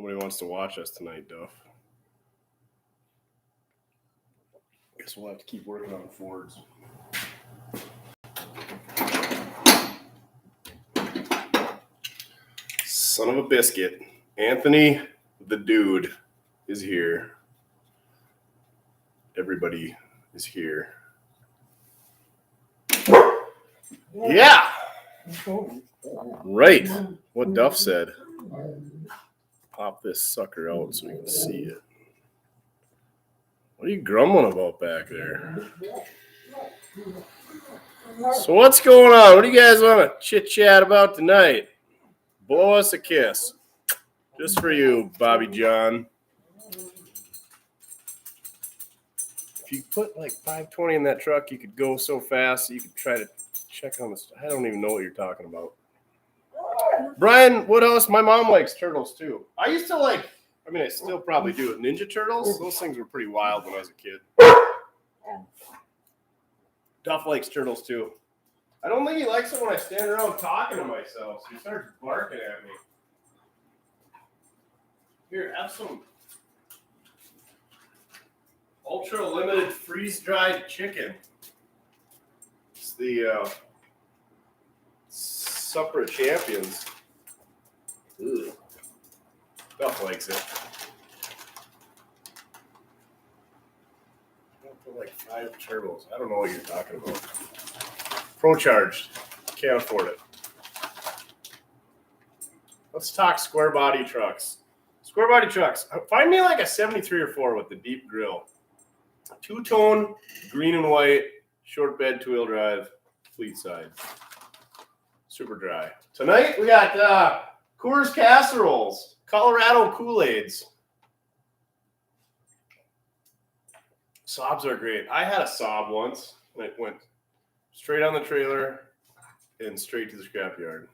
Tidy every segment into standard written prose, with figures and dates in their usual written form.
Nobody wants to watch us tonight, Duff. Guess we'll have to keep working on Fords. Son of a biscuit. Anthony, the dude, is here. Everybody is here. Yeah. Right. What Duff said. Pop this sucker out so we can see it. What are you grumbling about back there? So what's going on? What do you guys want to chit-chat about tonight? Blow us a kiss. Just for you, Bobby John. If you put like 520 in that truck, you could go so fast you could try to check on this. I don't even know what you're talking about. Brian Woodhouse, my mom likes turtles too. I used to like, I still probably do it. Ninja Turtles, those things were pretty wild when I was a kid. Duff likes turtles too. I don't think he likes it when I stand around talking to myself, so he starts barking at me. Here, have some ultra limited freeze-dried chicken. It's the Supper of Champions. Ugh. Duff likes it. For like 5 turbos. I don't know what you're talking about. Pro charged. Can't afford it. Let's talk square body trucks. Square body trucks. Find me like a 73 or 4 with the deep grill. 2-tone, green and white, short bed, 2-wheel drive, fleet side. Super dry. Tonight we got Coors casseroles, Colorado Kool-Aids. Saabs are great. I had a Saab once. It went straight on the trailer and straight to the scrapyard.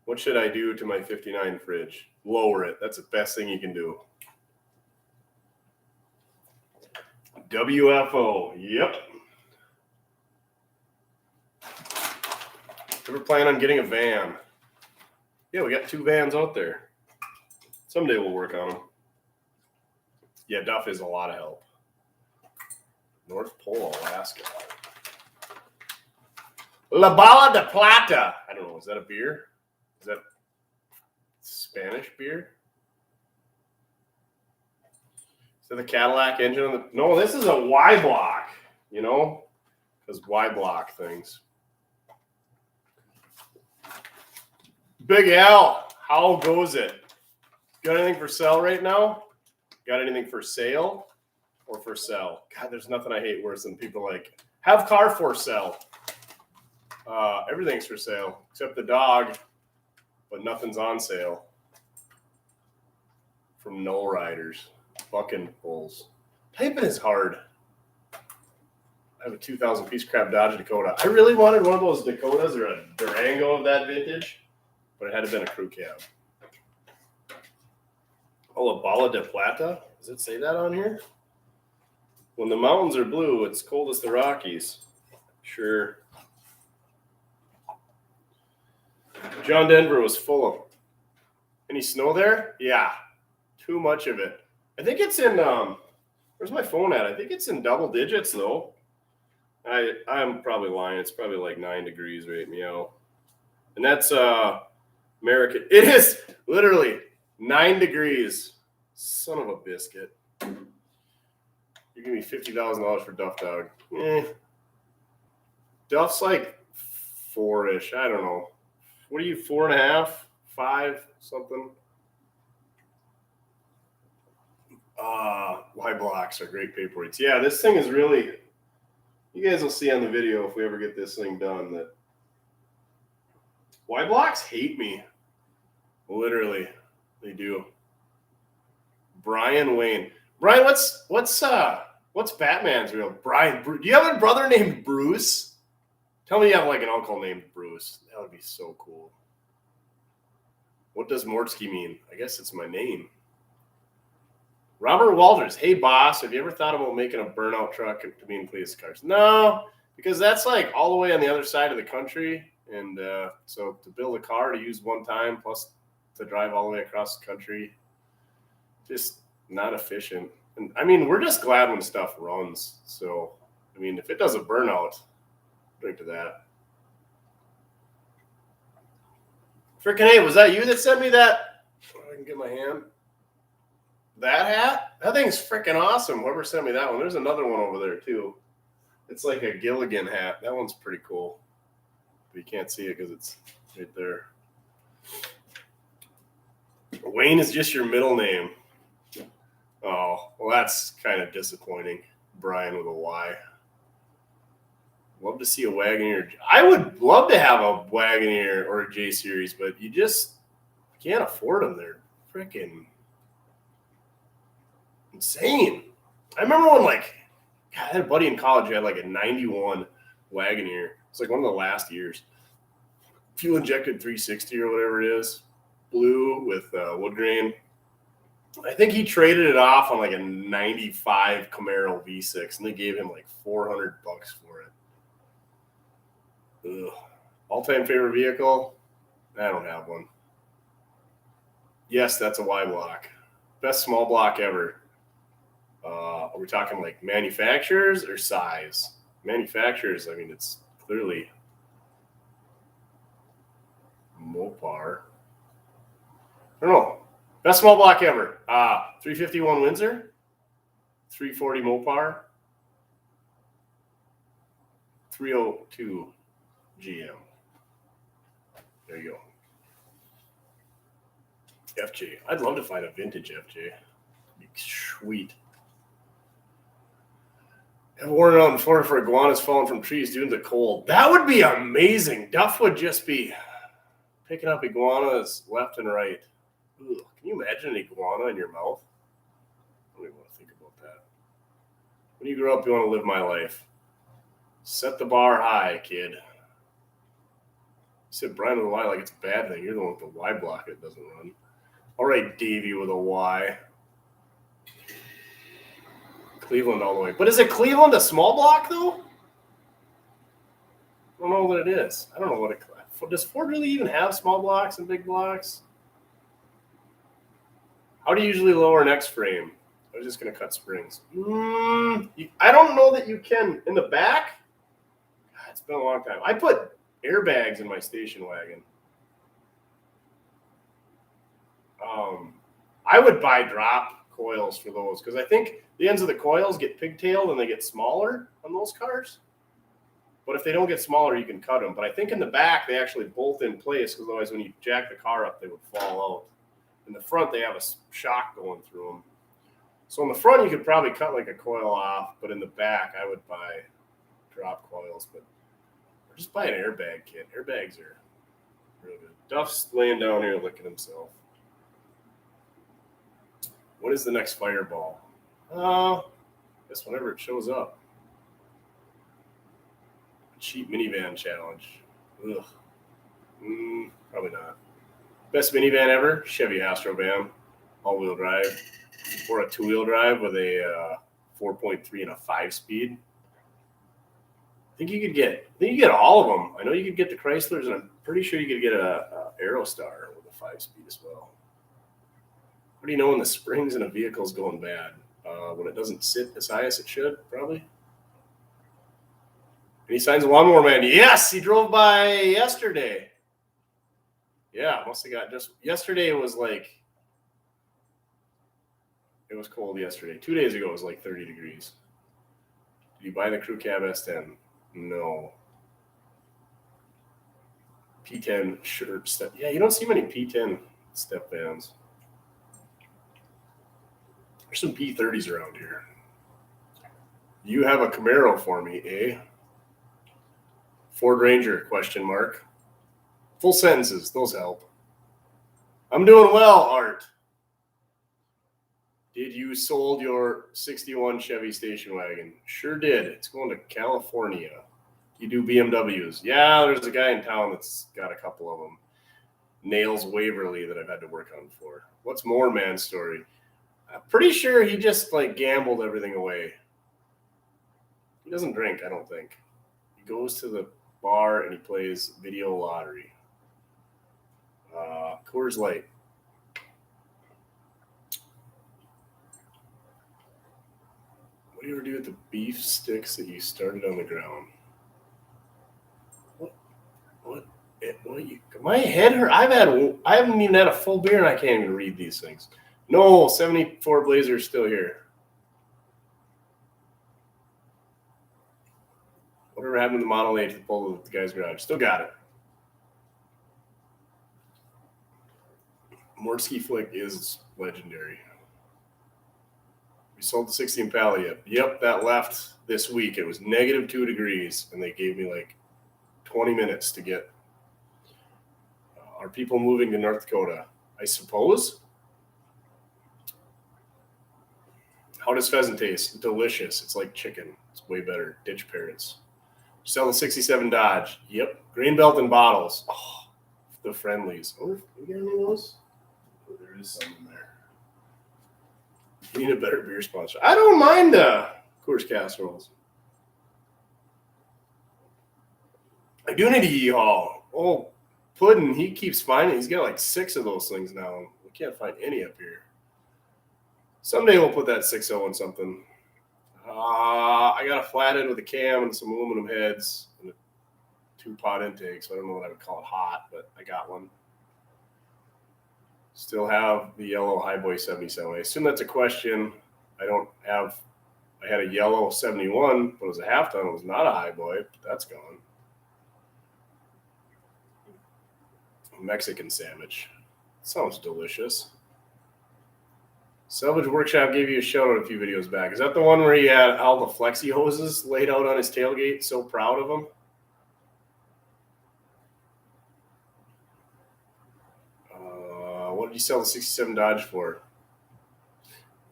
What should I do to my 59 fridge? Lower it. That's the best thing you can do. WFO. Yep. Ever plan on getting a van? Yeah, we got 2 vans out there. Someday we'll work on them. Yeah, Duff is a lot of help. North Pole, Alaska. La Bala de Plata. I don't know. Is that a beer? Is that Spanish beer? Is that the Cadillac engine on the... No, this is a Y-block, you know? Because Y-block things. Big Al, how goes it? Got anything for sale right now? Got anything for sale or for sell? God, there's nothing I hate worse than people like, have car for sale. Everything's for sale except the dog, but nothing's on sale. From no riders. Fucking bulls. Typing is hard. I have a 2,000-piece crap Dodge Dakota. I really wanted one of those Dakotas or a Durango of that vintage, but it had to have been a crew cab. Oh, La Bala de Plata? Does it say that on here? When the mountains are blue, it's cold as the Rockies. Sure. John Denver was full of any snow there? Yeah. Too much of it. I think it's in, where's my phone at? I think it's in double digits, though. I'm probably lying. It's probably like 9 degrees right meow. And that's American. It is literally 9 degrees. Son of a biscuit. You give me $50,000 for Duff Dog. Duff's like 4-ish. I don't know. What are you, 4.5, 5, something? Y-blocks are great paper weights. Yeah, this thing is really, you guys will see on the video if we ever get this thing done that Y-blocks hate me. Literally, they do. Brian Wayne. Brian, what's Batman's real? Brian, do you have a brother named Bruce? Tell me you have like an uncle named Bruce. That would be so cool. What does Mortsky mean? I guess it's my name. Robert Walters. Hey, boss, have you ever thought about making a burnout truck to be in police cars? No, because that's like all the way on the other side of the country. And so to build a car to use one time plus to drive all the way across the country, just not efficient. And I mean, we're just glad when stuff runs. So, I mean, if it does a burnout, drink to that. Freaking hey, was that you that sent me that? I can get my hand. That hat? That thing's freaking awesome. Whoever sent me that one. There's another one over there too. It's like a Gilligan hat. That one's pretty cool. But you can't see it because it's right there. Wayne is just your middle name. Oh, well, that's kind of disappointing. Brian with a Y. Love to see a Wagoneer. I would love to have a Wagoneer or a J Series, but you just can't afford them. They're freaking insane. I remember when, like, God, I had a buddy in college who had like a 91 Wagoneer. It's like one of the last years. Fuel injected 360 or whatever it is. Blue with wood grain. I think he traded it off on like a 95 Camaro V6, and they gave him like $400 for it. Ugh. All-time favorite vehicle? I don't have one. Yes, that's a Y-block. Best small block ever. Are we talking like manufacturers or size? Manufacturers, I mean, it's clearly Mopar. I don't know. Best small block ever. 351 Windsor, 340 Mopar, 302 GM. There you go. FJ. I'd love to find a vintage FJ. Be sweet. I've worn it out in Florida for iguanas falling from trees due to the cold. That would be amazing. Duff would just be picking up iguanas left and right. Ugh, can you imagine an iguana in your mouth? I don't even want to think about that. When you grow up, you want to live my life. Set the bar high, kid. You said Brian with a Y like it's a bad thing. You're the one with the Y block that doesn't run. All right, Davey with a Y. Cleveland all the way. But is it Cleveland a small block, though? I don't know what it is. I don't know what it – does Ford really even have small blocks and big blocks? How do you usually lower an X-frame? I was just going to cut springs. I don't know that you can. In the back? God, it's been a long time. I put airbags in my station wagon. I would buy drop coils for those because I think the ends of the coils get pigtailed and they get smaller on those cars. But if they don't get smaller, you can cut them. But I think in the back, they actually bolt in place because otherwise when you jack the car up, they would fall out. In the front, they have a shock going through them. So in the front, you could probably cut like a coil off. But in the back, I would buy drop coils. But or just buy an airbag kit. Airbags are really good. Duff's laying down here licking himself. What is the next fireball? I guess whenever it shows up. Cheap minivan challenge. Ugh. Probably not. Best minivan ever? Chevy Astro van. All-wheel drive. Or a two-wheel drive with a 4.3 and a 5-speed. I think you could get all of them. I know you could get the Chryslers, and I'm pretty sure you could get a Aerostar with a 5-speed as well. What do you know when the springs in a vehicle is going bad? When it doesn't sit as high as it should, probably. And he signs a lawnmower man. Yes, he drove by yesterday. Yeah, must have got just yesterday. It was cold yesterday. 2 days ago, it was like 30 degrees. Did you buy the Crew Cab S10? No. P10 shirt step. Yeah, you don't see many P10 step vans. There's some P30s around here. You have a Camaro for me, eh? Ford Ranger, question mark. Full sentences, those help. I'm doing well, Art. Did you sold your 61 Chevy station wagon? Sure did. It's going to California. You do BMWs? Yeah, there's a guy in town that's got a couple of them. Nails Waverly that I've had to work on for. What's more man's story? I'm pretty sure he just gambled everything away. He doesn't drink, I don't think. He goes to the bar and he plays video lottery. Coors Light. with the beef sticks that you started on the ground? What? My head hurt. I haven't even had a full beer and I can't even read these things. No, 74 Blazer is still here. Whatever happened to the Model 8 that pulled at the guy's garage? Still got it. Mortsky Flick is legendary. We sold the 60 Impala. Yep, that left this week. It was -2 degrees, and they gave me like 20 minutes to get. Are people moving to North Dakota? I suppose. How does pheasant taste? Delicious. It's like chicken. It's way better. Ditch parrots. Sell the 67 Dodge. Yep. Grain belt and bottles. Oh, the friendlies. Oh, you got any of those? Oh, there is some in there. You need a better beer sponsor. I don't mind Coors casseroles. I do need a Yeehaw. Oh, Puddin', he keeps finding. He's got like 6 of those things now. We can't find any up here. Someday we'll put that 6.0 in something. I got a flathead with a cam and some aluminum heads and a 2-pot intake, so I don't know what I would call it hot, but I got one. Still have the yellow Highboy 77. I assume that's a question. I had a yellow 71, but it was a half ton. It was not a Highboy, but that's gone. Mexican sandwich. Sounds delicious. Salvage Workshop gave you a shout out a few videos back. Is that the one where he had all the flexi hoses laid out on his tailgate? So proud of them. What did you sell the 67 Dodge for?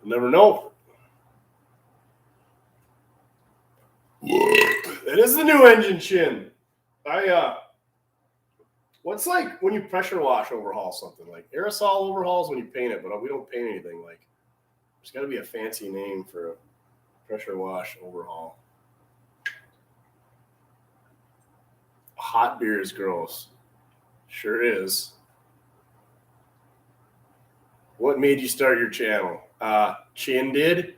You'll never know. It is the new engine chin. What's like when you pressure wash overhaul something? Like aerosol overhauls when you paint it, but we don't paint anything. Like there's got to be a fancy name for a pressure wash overhaul. Hot beer is gross. Sure is. What made you start your channel? Chin did.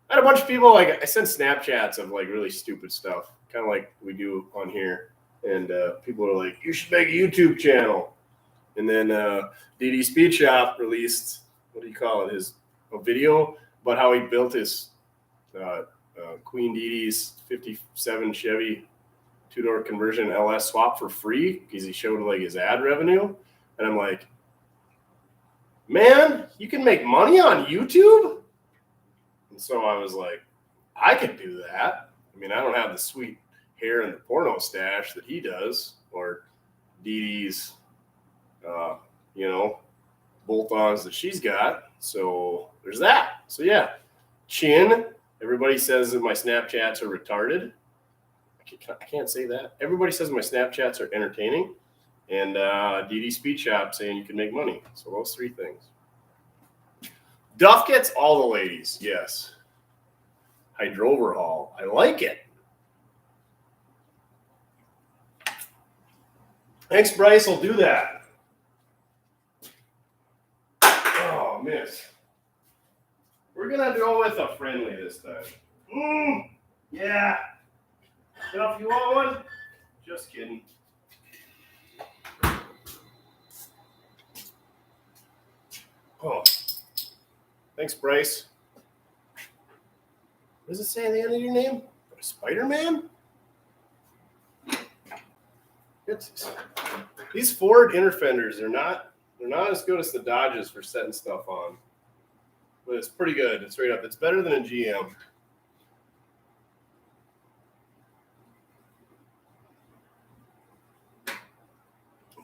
I had a bunch of people, like I sent Snapchats of like really stupid stuff, kind of like we do on here. And people are like, you should make a YouTube channel. And then DD Speed Shop released, what do you call it, a video about how he built his Queen DD's 57 Chevy 2-door conversion LS swap for free because he showed like his ad revenue. And I'm like, man, you can make money on YouTube? And so I was like, I could do that. I mean, I don't have the sweet hair and the porno stash that he does, or Dee Dee's, bolt-ons that she's got. So there's that. So yeah, Chin. Everybody says that my Snapchats are retarded. I can't say that. Everybody says my Snapchats are entertaining, and DD Speed Shop saying you can make money. So those 3 things. Duff gets all the ladies. Yes. Hydroverhaul. I like it. Thanks, Bryce. I'll do that. Oh, miss. We're going to go with a friendly this time. Yeah. Duff, you want one? Just kidding. Oh. Thanks, Bryce. What does it say at the end of your name? Spider-Man? These Ford inner fenders, they're not as good as the Dodges for setting stuff on. But it's pretty good. It's right up. It's better than a GM.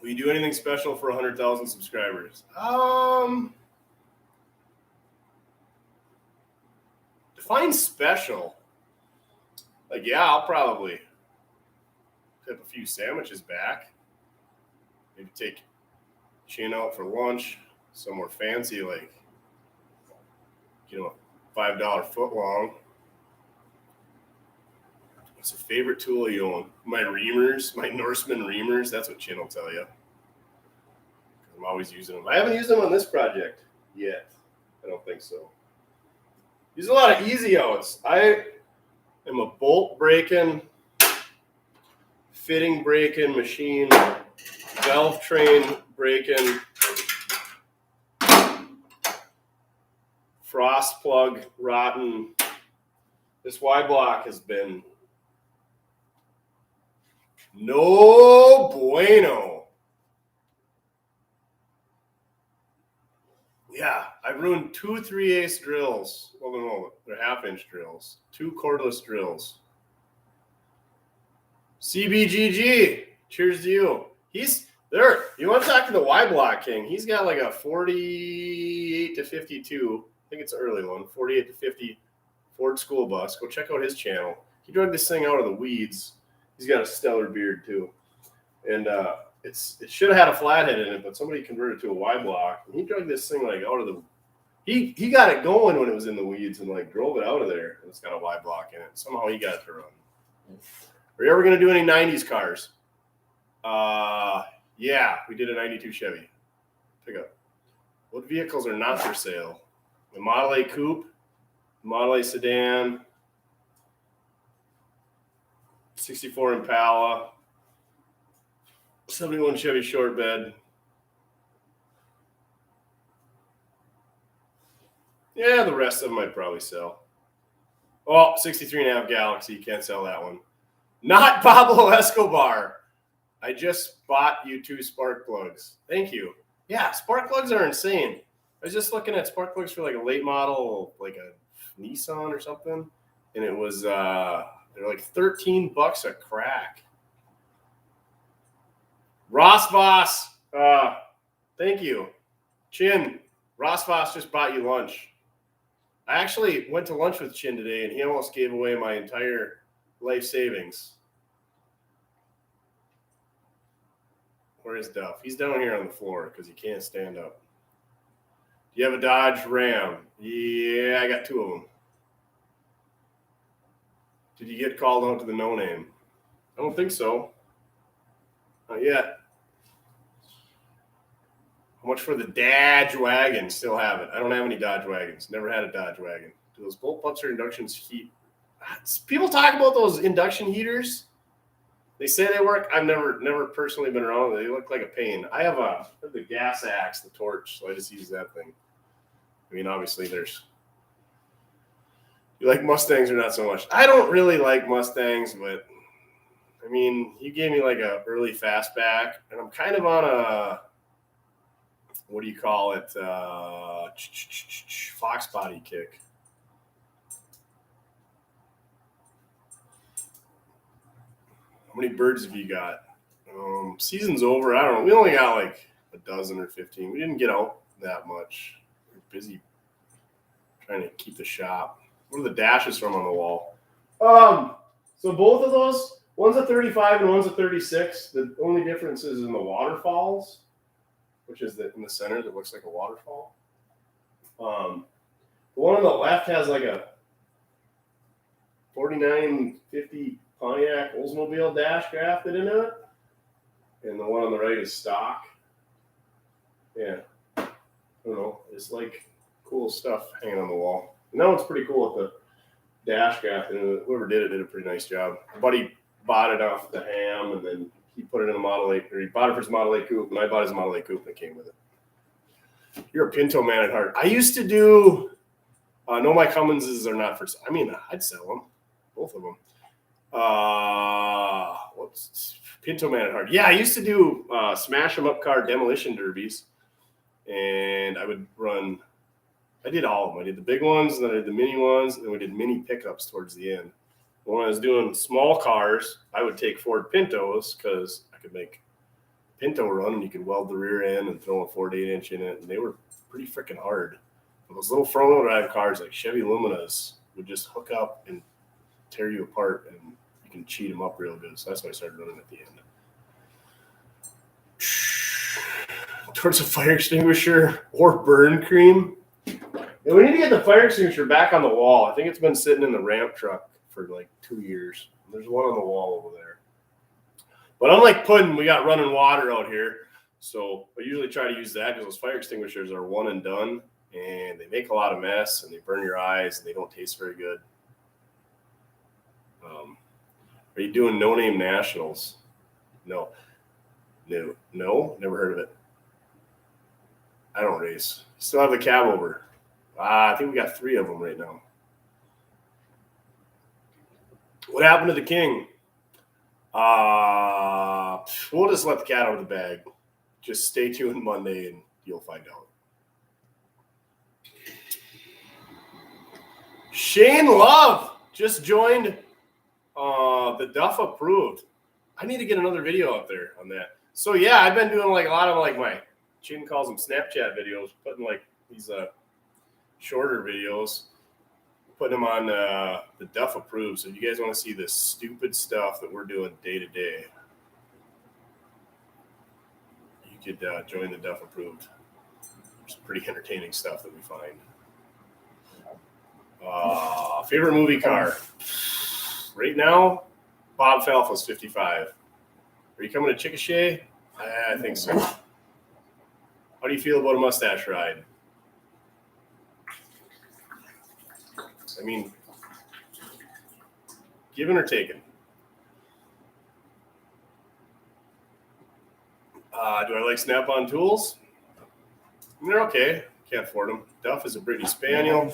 Will you do anything special for 100,000 subscribers? Define special. Like, yeah, I'll probably tip a few sandwiches back. Maybe take Chin out for lunch, somewhere fancy, like, a $5 foot long. What's your favorite tool you own? My reamers, my Norseman reamers. That's what Chin will tell you. I'm always using them. I haven't used them on this project yet. I don't think so. Use a lot of easy outs. I am a bolt breaking, fitting breaking machine, valve train breaking, frost plug rotten. This Y-block has been no bueno. Yeah, I ruined 2 3/8 drills. Well, no, they're 1/2-inch drills. 2 cordless drills. CBGG, cheers to you. He's there. You want to talk to the Y-block king? He's got like a 48 to 52. I think it's an early one. 48 to 50 Ford school bus. Go check out his channel. He drug this thing out of the weeds. He's got a stellar beard too, and it should have had a flathead in it, but somebody converted it to a Y-block. And he drug this thing like out of the. He got it going when it was in the weeds and like drove it out of there. And it's got a Y-block in it. Somehow he got it to run. Are you ever gonna do any '90s cars? Yeah, we did a '92 Chevy pickup. What vehicles are not for sale? The Model A Coupe, Model A Sedan, 64 Impala, 71 Chevy short bed. Yeah, the rest of them might probably sell. Oh, 63.5 Galaxy, you can't sell that one. Not Pablo Escobar. I just bought you 2 spark plugs. Thank you. Yeah, spark plugs are insane. I was just looking at spark plugs for like a late model, like a Nissan or something, and it was they're like $13 a crack. Ross Voss, thank you. Chin, Ross Voss just bought you lunch. I actually went to lunch with Chin today, and he almost gave away my entire life savings. Where is Duff? He's down here on the floor because he can't stand up. Do you have a Dodge Ram? Yeah, I got 2 of them. Did you get called out to the no name? I don't think so. Not yet. How much for the Dodge wagon? Still have it. I don't have any Dodge wagons. Never had a Dodge wagon. Do those bolt pumps or inductions heat? People talk about those induction heaters. They say they work. I've never personally been around them. They look like a pain. I have the gas axe, the torch, so I just use that thing. I mean, obviously there's. You like Mustangs or not so much? I don't really like Mustangs, but I mean, you gave me like a early fastback, and I'm kind of on a what do you call it? Fox body kick. How many birds have you got? Season's over. I don't know. We only got like a dozen or 15. We didn't get out that much. We're busy trying to keep the shop. What are the dashes from on the wall? So both of those, one's a 35 and one's a 36. The only difference is in the waterfalls, which is in the center that looks like a waterfall. The one on the left has like a 4950 Pontiac Oldsmobile dash grafted into it, and the one on the right is stock. Yeah, I don't know. It's like cool stuff hanging on the wall. And that one's pretty cool with the dash grafted into it. Whoever did it did a pretty nice job. My buddy bought it off the Ham, and then he put it in a Model A, or he bought it for his Model A Coupe, and I bought his Model A Coupe, and it came with it. You're a Pinto man at heart. I used to do. No, my Cummonses are not for. I mean, I'd sell them, both of them. What's Pinto man at heart? Yeah, I used to do smash 'em up car demolition derbies, and I would run. I did all of them. I did the big ones, and then I did the mini ones, and then we did mini pickups towards the end. When I was doing small cars, I would take Ford Pintos because I could make Pinto run, and you could weld the rear end and throw a 48-inch in it, and they were pretty freaking hard. And those little front-wheel drive cars like Chevy Luminas would just hook up and tear you apart, and you can cheat them up real good. So that's why I started running at the end. Towards a fire extinguisher or burn cream. And we need to get the fire extinguisher back on the wall. I think it's been sitting in the ramp truck for like 2 years. There's one on the wall over there. But unlike pudding, we got running water out here. So I usually try to use that because those fire extinguishers are one and done. and they make a lot of mess, and they burn your eyes, and they don't taste very good. Are you doing No Name Nationals? No, never heard of it. I don't race. Still have the cab over. I think we got 3 of them right now. What happened to the king? We'll just let the cat out of the bag. Just stay tuned Monday and you'll find out. Shane Love just joined the Duff approved. I need to get another video up there on that. So yeah, I've been doing like a lot of like my Chin calls them Snapchat videos, putting like these shorter videos, putting them on the Duff approved. So if you guys want to see this stupid stuff that we're doing day to day, you could join the Duff approved. There's some pretty entertaining stuff that we find. Favorite movie car? Right now, Bob Falfa's 55. Are you coming to Chickasha? I think so. How do you feel about a mustache ride? I mean, given or taken? Do I like Snap-on tools? They're okay. Can't afford them. Duff is a Brittany Spaniel.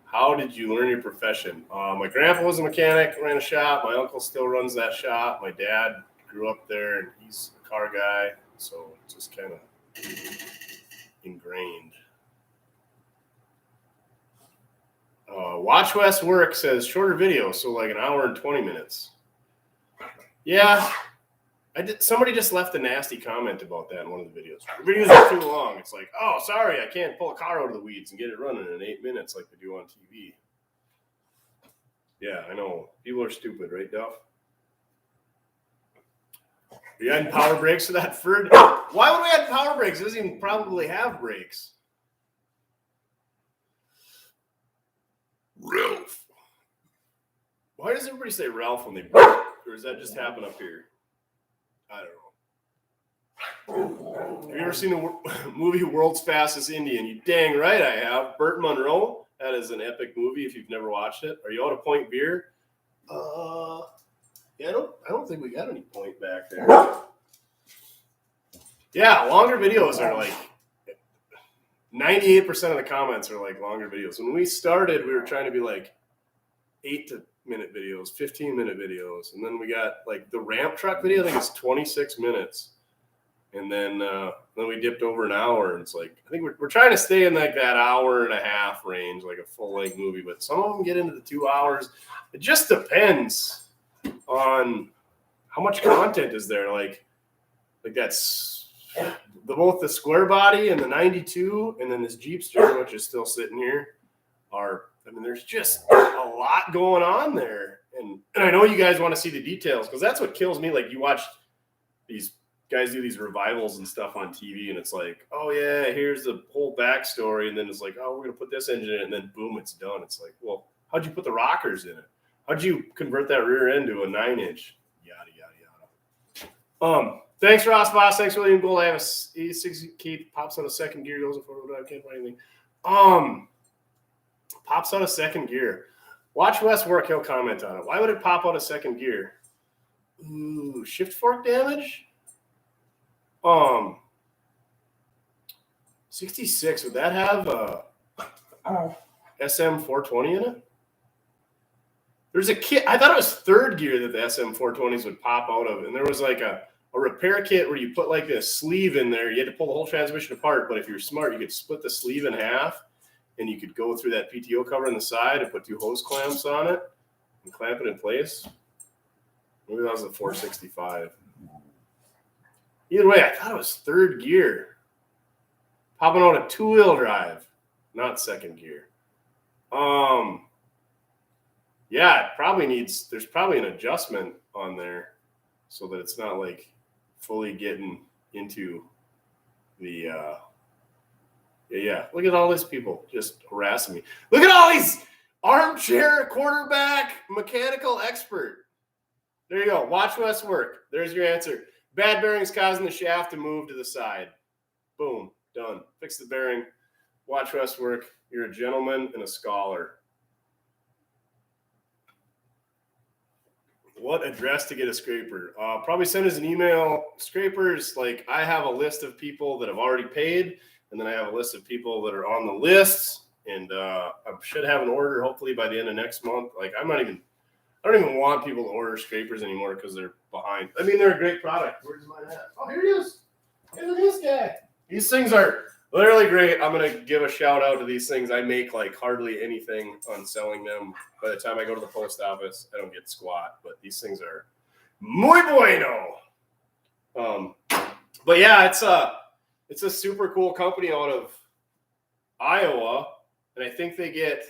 How did you learn your profession? My grandpa was a mechanic, ran a shop. My uncle still runs that shop. My dad grew up there, and he's a car guy, so it's just kind of ingrained. Watch West Work says shorter video, so like an hour and 20 minutes. Yeah, somebody just left a nasty comment about that in one of the videos. The videos are too long. It's like, oh, sorry, I can't pull a car out of the weeds and get it running in 8 minutes like they do on TV. Yeah, I know. People are stupid, right, Duff? Are you adding power brakes to that Ford? Why would we add power brakes? It doesn't even probably have brakes. Ralph. Why does everybody say Ralph when they brake? Or does that just happen up here? I don't know. Have you ever seen the movie World's Fastest Indian? You dang right I have. Burt Munro. That is an epic movie if you've never watched it. Are you out of Point beer? Yeah, I don't think we got any Point back there. Yeah, longer videos are like 98% of the comments are like longer videos. When we started, we were trying to be like 8-minute videos, 15-minute videos. And then we got like the ramp truck video, I think it's 26 minutes. And then we dipped over an hour. And it's like, I think we're trying to stay in like that hour and a half range, like a full length movie. But some of them get into the 2 hours. It just depends on how much content is there. Like that's both the square body and the 92 and then this jeepster, which is still sitting here, there's just a lot going on there. And I know you guys want to see the details because that's what kills me. Like you watch these guys do these revivals and stuff on TV and it's like, oh yeah, here's the whole backstory. And then it's like, oh, we're going to put this engine in it. And then boom, it's done. It's like, well, how'd you put the rockers in it? How'd you convert that rear end to a 9-inch? Yada, yada, yada. Thanks, Ross Boss. Thanks, William Gold. I have a 86 key, pops out of second gear, goes in forward. I can't find anything. Pops out of second gear. Watch Wes work. He'll comment on it. Why would it pop out of second gear? Ooh, shift fork damage? 66. Would that have SM 420 in it? There's a kit. I thought it was third gear that the SM 420s would pop out of. And there was like a repair kit where you put like this sleeve in there. You had to pull the whole transmission apart. But if you're smart, you could split the sleeve in half and you could go through that PTO cover on the side and put 2 hose clamps on it and clamp it in place. Maybe that was a 465. Either way, I thought it was third gear. Popping out a 2-wheel drive, not second gear. Yeah, it probably there's probably an adjustment on there so that it's not like fully getting into the, yeah. Look at all these people just harassing me. Look at all these armchair quarterback mechanical expert. There you go. Watch Wes work. There's your answer. Bad bearings causing the shaft to move to the side. Boom. Done. Fix the bearing. Watch us work. You're a gentleman and a scholar. What address to get a scraper? Probably send us an email. Scrapers, like I have a list of people that have already paid, and then I have a list of people that are on the list, and I should have an order hopefully by the end of next month. Like I don't even want people to order scrapers anymore because they're behind. I mean, they're a great product. Where's mine at? Oh, here it is. Hey, look at this guy. These things are literally great. I'm going to give a shout out to these things. I make like hardly anything on selling them. By the time I go to the post office, I don't get squat, but these things are muy bueno. But yeah, it's a super cool company out of Iowa, and I think they get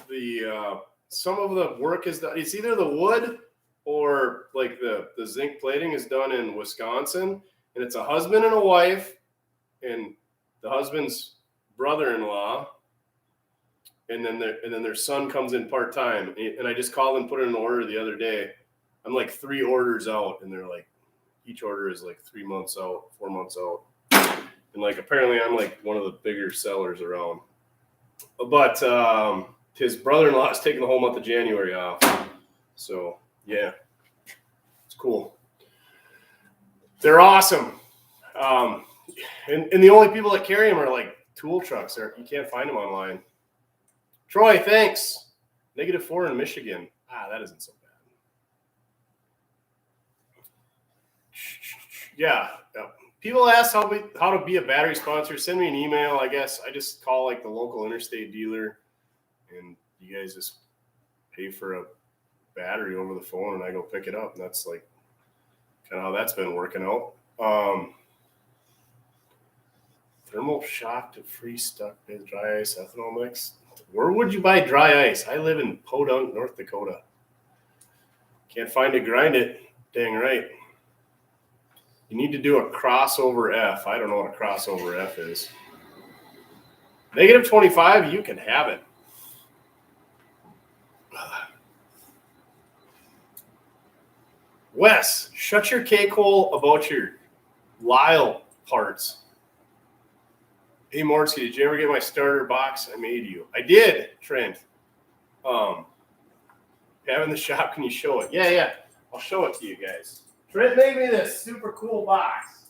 the some of the work is done. It's either the wood or like the zinc plating is done in Wisconsin, and it's a husband and a wife, and the husband's brother-in-law, and then their son comes in part-time. And I just called and put in an order the other day. I'm like 3 orders out, and they're like, each order is like 3 months out, 4 months out. And like apparently I'm like one of the bigger sellers around. But his brother-in-law is taking the whole month of January off. So yeah, it's cool. They're awesome. And the only people that carry them are like tool trucks. You can't find them online. Troy, thanks. -4 in Michigan. That isn't so bad. Yeah. People ask how to be a battery sponsor. Send me an email. I guess I just call like the local interstate dealer, and you guys just pay for a battery over the phone, and I go pick it up. And that's like kind of how that's been working out. Thermal shock to freeze stuck with dry ice ethanol mix. Where would you buy dry ice? I live in Podunk, North Dakota. Can't find it, grind it. Dang right. You need to do a crossover F. I don't know what a crossover F is. -25, you can have it. Wes, shut your cake hole about your Lyle parts. Hey, Mortsky, did you ever get my starter box I made you? I did, Trent. Have in the shop, can you show it? Yeah. I'll show it to you guys. Trent made me this super cool box.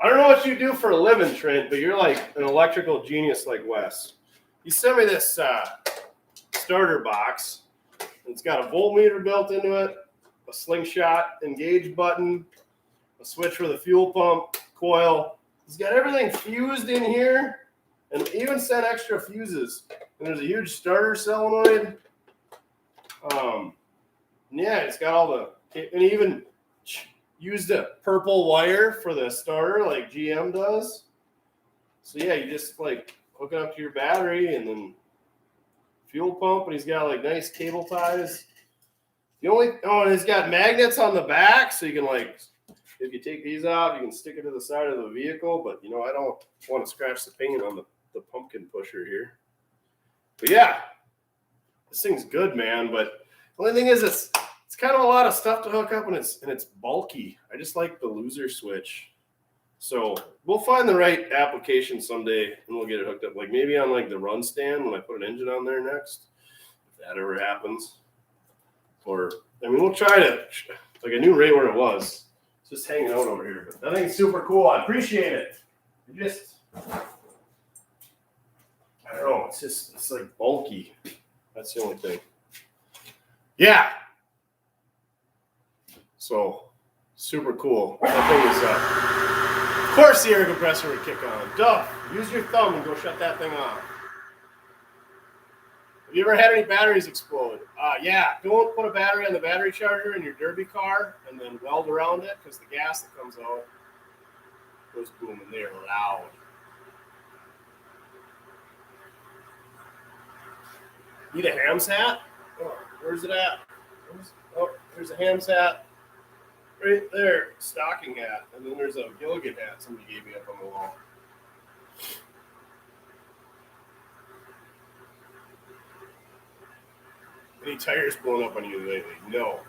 I don't know what you do for a living, Trent, but you're like an electrical genius like Wes. You sent me this starter box. It's got a voltmeter built into it, a slingshot engage button, a switch for the fuel pump, coil. It's got everything fused in here, and even sent extra fuses. And there's a huge starter solenoid. Yeah, it's got all the, and even used a purple wire for the starter like GM does. So yeah, you just like hook it up to your battery and then fuel pump, and he's got like nice cable ties. And he's got magnets on the back, so you can like, if you take these off, you can stick it to the side of the vehicle. But I don't want to scratch the paint on the pumpkin pusher here. But yeah, this thing's good, man. But the only thing is, it's kind of a lot of stuff to hook up, and it's bulky. I just like the loser switch. So we'll find the right application someday, and we'll get it hooked up. Like maybe on like the run stand when I put an engine on there next, if that ever happens. Or we'll try to. Like I knew right where it was. It's just hanging out over here. But that thing's super cool. I appreciate it. I don't know. It's like bulky. That's the only thing. Yeah. So super cool. That thing is Of course the air compressor would kick on. Duff, use your thumb and go shut that thing off. Have you ever had any batteries explode? Yeah. Don't put a battery on the battery charger in your derby car and then weld around it, because the gas that comes out goes boom, and they're loud. Need a ham's hat? Oh, where's it at? There's a ham's hat. Right there, stocking hat. And then there's a Gilligan hat somebody gave me up on the wall. Any tires blown up on you lately? No.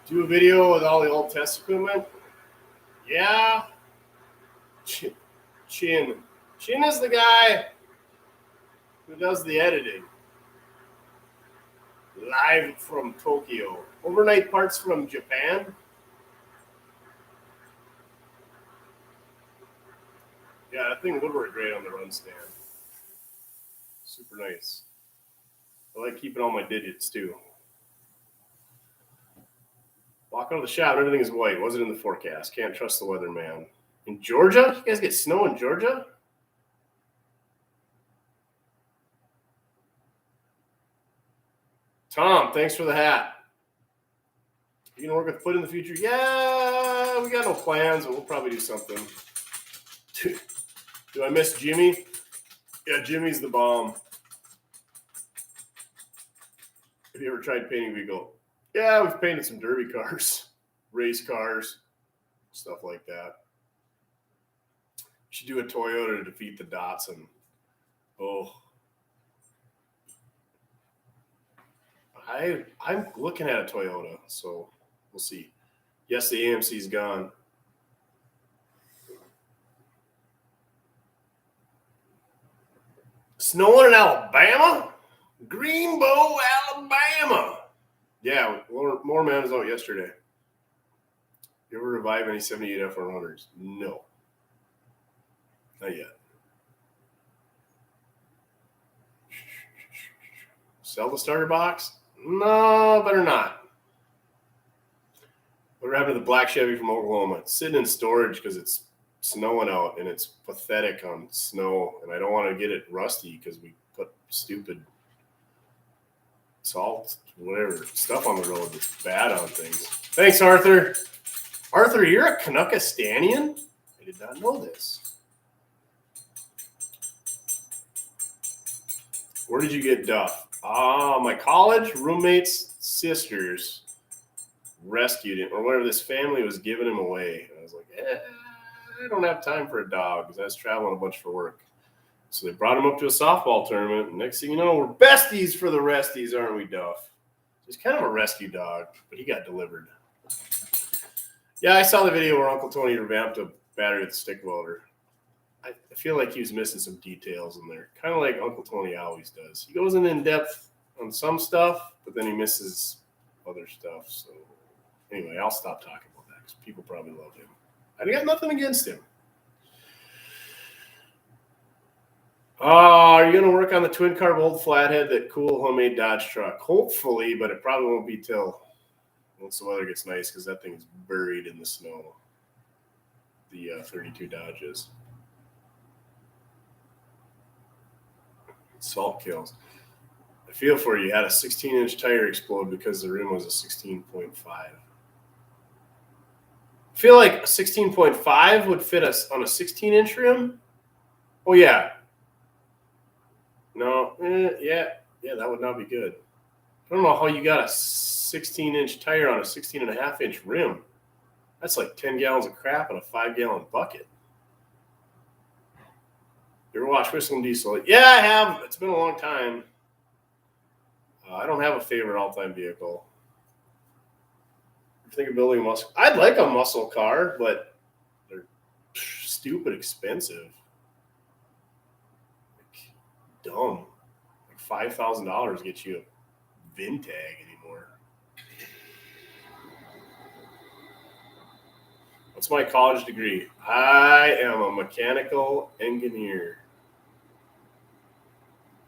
Do a video with all the old test equipment? Yeah. Chin. Chin is the guy who does the editing. Live from Tokyo. Overnight parts from Japan. Yeah, that thing would work great on the run stand. Super nice. I like keeping all my digits too. Walk out of the shop, everything is white. Wasn't in the forecast. Can't trust the weatherman. In Georgia? You guys get snow in Georgia? Tom, thanks for the hat. You gonna work with Foot in the future? Yeah, we got no plans, but we'll probably do something. Do I miss Jimmy? Yeah, Jimmy's the bomb. Have you ever tried painting a vehicle? Yeah, we've painted some derby cars, race cars, stuff like that. You should do a Toyota to defeat the Datsun. Oh. I'm looking at a Toyota, so we'll see. Yes, the AMC's gone. Snowing in Alabama? Greenbow, Alabama. Yeah, more man was out yesterday. You ever revive any 78 F100s? No. Not yet. Sell the starter box? No, better not. What happened to the black Chevy from Oklahoma? It's sitting in storage because it's snowing out and it's pathetic on snow. And I don't want to get it rusty because we put stupid salt, whatever, stuff on the road that's bad on things. Thanks, Arthur. Arthur, you're a Canuckistanian? I did not know this. Where did you get Duff? My college roommate's sisters rescued him, or whatever, this family was giving him away. And I was like, I don't have time for a dog because I was traveling a bunch for work. So they brought him up to a softball tournament. And next thing you know, we're besties for the resties, aren't we, Duff? He's kind of a rescue dog, but he got delivered. Yeah, I saw the video where Uncle Tony revamped a battery with a stick welder. I feel like he was missing some details in there, kind of like Uncle Tony always does. He goes in depth on some stuff, but then he misses other stuff. So anyway, I'll stop talking about that because people probably love him. I got nothing against him. Are you going to work on the twin carb old flathead, that cool homemade Dodge truck? Hopefully, but it probably won't be till once the weather gets nice because that thing is buried in the snow. The 32 Dodges. Salt kills. I feel for you. You had a 16-inch tire explode because the rim was a 16.5. I feel like a 16.5 would fit us on a 16-inch rim. Oh, yeah. No, yeah, that would not be good. I don't know how you got a 16-inch tire on a 16.5-inch rim. That's like 10 gallons of crap in a 5-gallon bucket. You ever watch Whistling Diesel? Yeah, I have. It's been a long time. I don't have a favorite all-time vehicle. I think of building a muscle. I'd like a muscle car, but they're stupid expensive. Like, dumb. Like $5,000 gets you a Vintag anymore. What's my college degree? I am a mechanical engineer.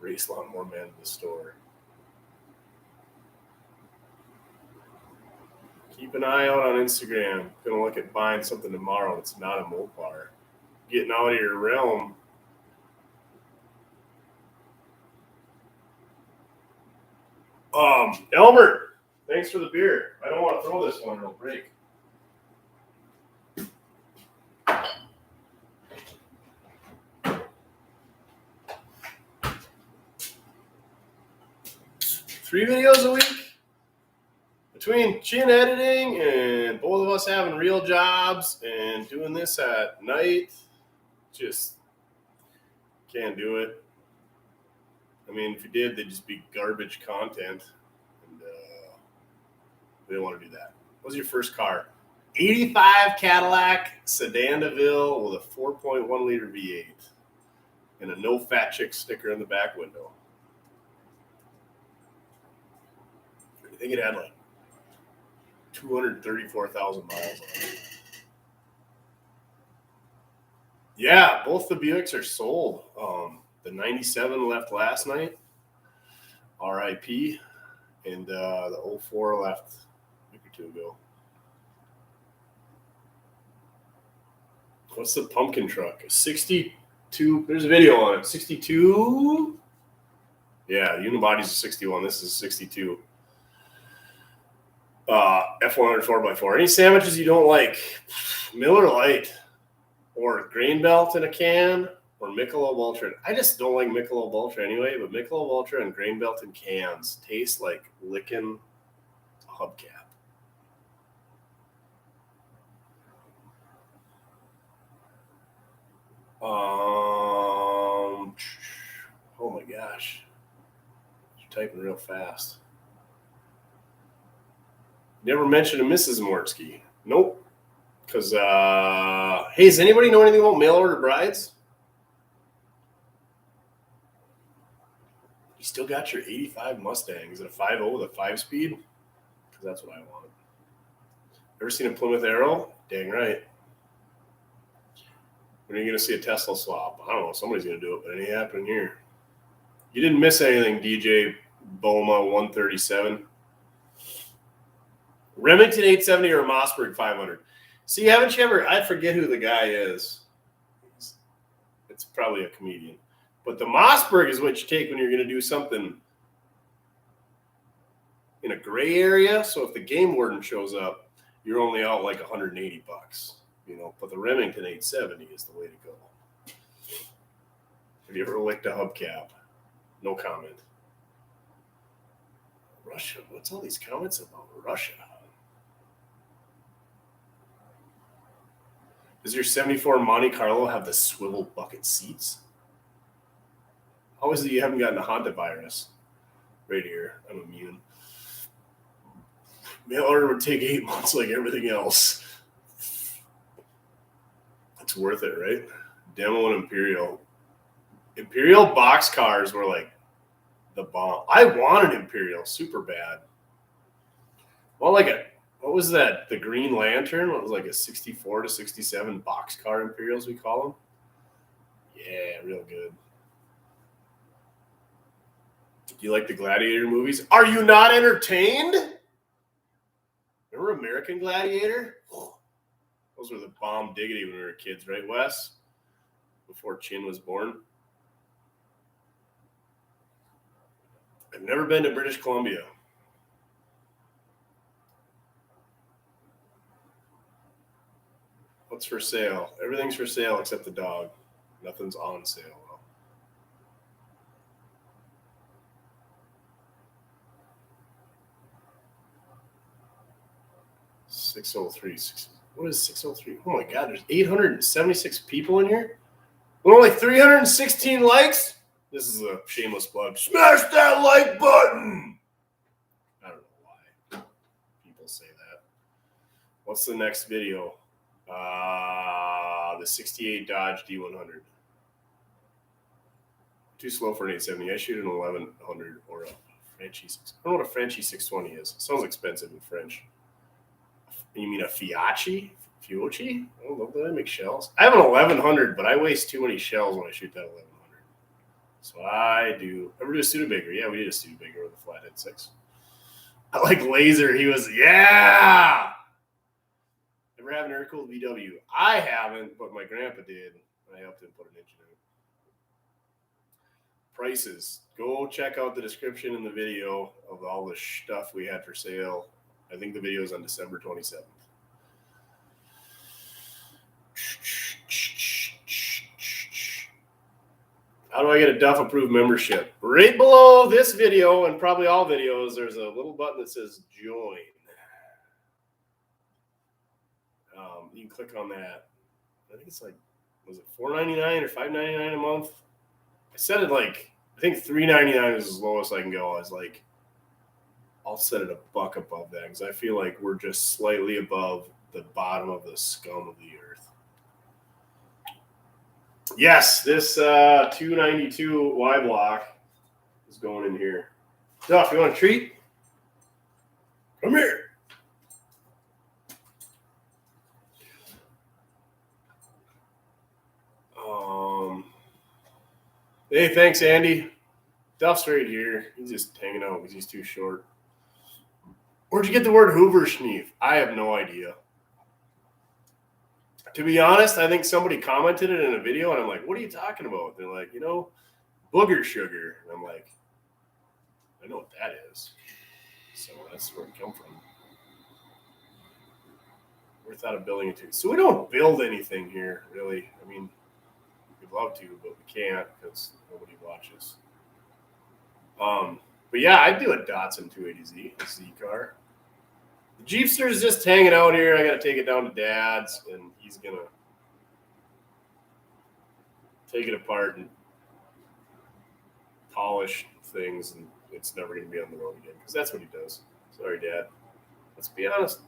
Race lawnmower man to the store. Keep an eye out on Instagram. Gonna look at buying something tomorrow. It's not a mopar. Getting out of your realm. Elmer, thanks for the beer. I don't want to throw this one; it'll break. Three videos a week? Between chin editing and both of us having real jobs and doing this at night, just can't do it. I mean, if you did, they'd just be garbage content. And we don't want to do that. What was your first car? 85 Cadillac Sedan DeVille with a 4.1 liter V8 and a no fat chick sticker in the back window. I think it had like 234,000 miles on it. Yeah, both the Buicks are sold. The 97 left last night, RIP, and the 04 left a week or two ago. What's the pumpkin truck? 62. There's a video on it. 62. Yeah, the Unibody's a 61. This is a 62. F100 4x4. Any sandwiches you don't like? Miller Lite or Grain Belt in a can or Michelob Ultra. I just don't like Michelob Ultra anyway, but Michelob Ultra and Grain Belt in cans taste like licking a hubcap. Oh my gosh. You're typing real fast. Never mentioned a Mrs. Mortsky. Nope. Because, hey, does anybody know anything about mail order brides? You still got your 85 Mustang. Is it a 5.0 with a 5-speed? Because that's what I want. Ever seen a Plymouth Arrow? Dang right. When are you going to see a Tesla swap? I don't know. Somebody's going to do it, but it ain't happening here. You didn't miss anything, DJ Boma 137. Remington 870 or a Mossberg 500. See, haven't you ever? I forget who the guy is. It's probably a comedian. But the Mossberg is what you take when you're going to do something in a gray area. So if the game warden shows up, you're only out like $180, you know. But the Remington 870 is the way to go. Have you ever licked a hubcap? No comment. Russia. What's all these comments about Russia? Does your 74 Monte Carlo have the swivel bucket seats? How is it you haven't gotten a Honda virus? Right here. I'm immune. Mail order would take 8 months like everything else. It's worth it, right? Demo and Imperial. Imperial box cars were like the bomb. I want an Imperial super bad. Well, like what was that? The Green Lantern? What was like a 64 to 67 boxcar Imperials, we call them? Yeah, real good. Do you like the Gladiator movies? Are you not entertained? Remember American Gladiator? Those were the bomb diggity when we were kids, right, Wes? Before Chin was born. I've never been to British Columbia. What's for sale? Everything's for sale except the dog. Nothing's on sale. 603. What is 603? Oh my God, there's 876 people in here. Only 316 likes. This is a shameless plug. Smash that like button. I don't know why people say that. What's the next video? The 68 Dodge D100. Too slow for an 870. I shoot an 1100 or a Frenchie 6. I don't know what a Frenchie 620 is. It sounds expensive in French. You mean a Fiocchi? Fiocchi? I don't know. Did I make shells? I have an 1100, but I waste too many shells when I shoot that 1100. So I do. Ever do a Studebaker? Yeah, we did a Studebaker with a flathead 6. I like laser. He was, yeah. Ever have an air-cooled VW? I haven't, but my grandpa did. I helped him put an engine in. Prices. Go check out the description in the video of all the stuff we had for sale. I think the video is on December 27th. How do I get a Duff approved membership? Right below this video and probably all videos, there's a little button that says join. You can click on that. I think it's like, was it $4.99 or $5.99 a month? I set it like I think $3.99 is as low as I can go. I was like, I'll set it $1 above that because I feel like we're just slightly above the bottom of the scum of the earth. Yes, this 292 Y-block is going in here. Duff, you want a treat? Come here. Hey, thanks, Andy. Duff's right here. He's just hanging out because he's too short. Where'd you get the word Hoover Schneef? I have no idea. To be honest, I think somebody commented it in a video, and I'm like, what are you talking about? They're like, booger sugar. And I'm like, I know what that is. So that's where it come from. We're thought of building it too. So we don't build anything here, really. I mean, we'd love to, but we can't because nobody watches. But yeah, I'd do a Datsun 280Z, a Z car. The jeepster is just hanging out here. I got to take it down to Dad's, and he's going to take it apart and polish things, and it's never going to be on the road again because that's what he does. Sorry, Dad. Let's be honest.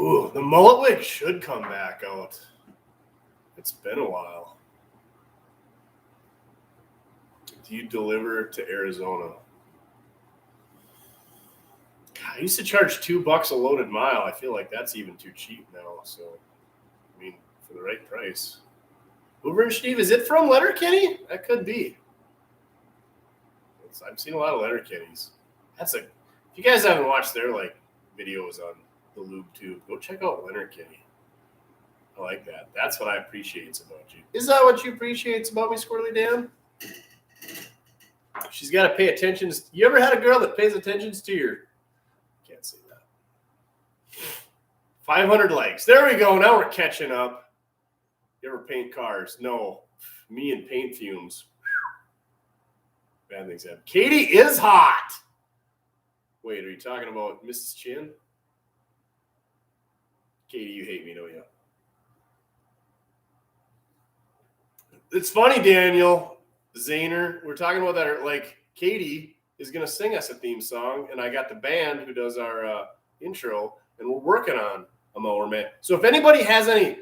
Ooh, the mullet wig should come back out. It's been a while. Do you deliver to Arizona? God, I used to charge $2 a loaded mile. I feel like that's even too cheap now. So, I mean, for the right price. Hoover and Steve, is it from Letterkenny? That could be. I've seen a lot of Letterkennys. If you guys haven't watched their videos on the Lube Tube, go check out Letterkenny. I like that. That's what I appreciate about you. Is that what you appreciate about me, Squirrely Dan? She's got to pay attention. You ever had a girl that pays attention to your... Can't say that. 500 likes. There we go. Now we're catching up. You ever paint cars? No. Me and paint fumes. Bad things happen. Katie is hot. Wait, are you talking about Mrs. Chin? Katie, you hate me, don't you? It's funny, Daniel Zahner. We're talking about that. Katie is going to sing us a theme song, and I got the band who does our intro, and we're working on a Mower Man. So if anybody has any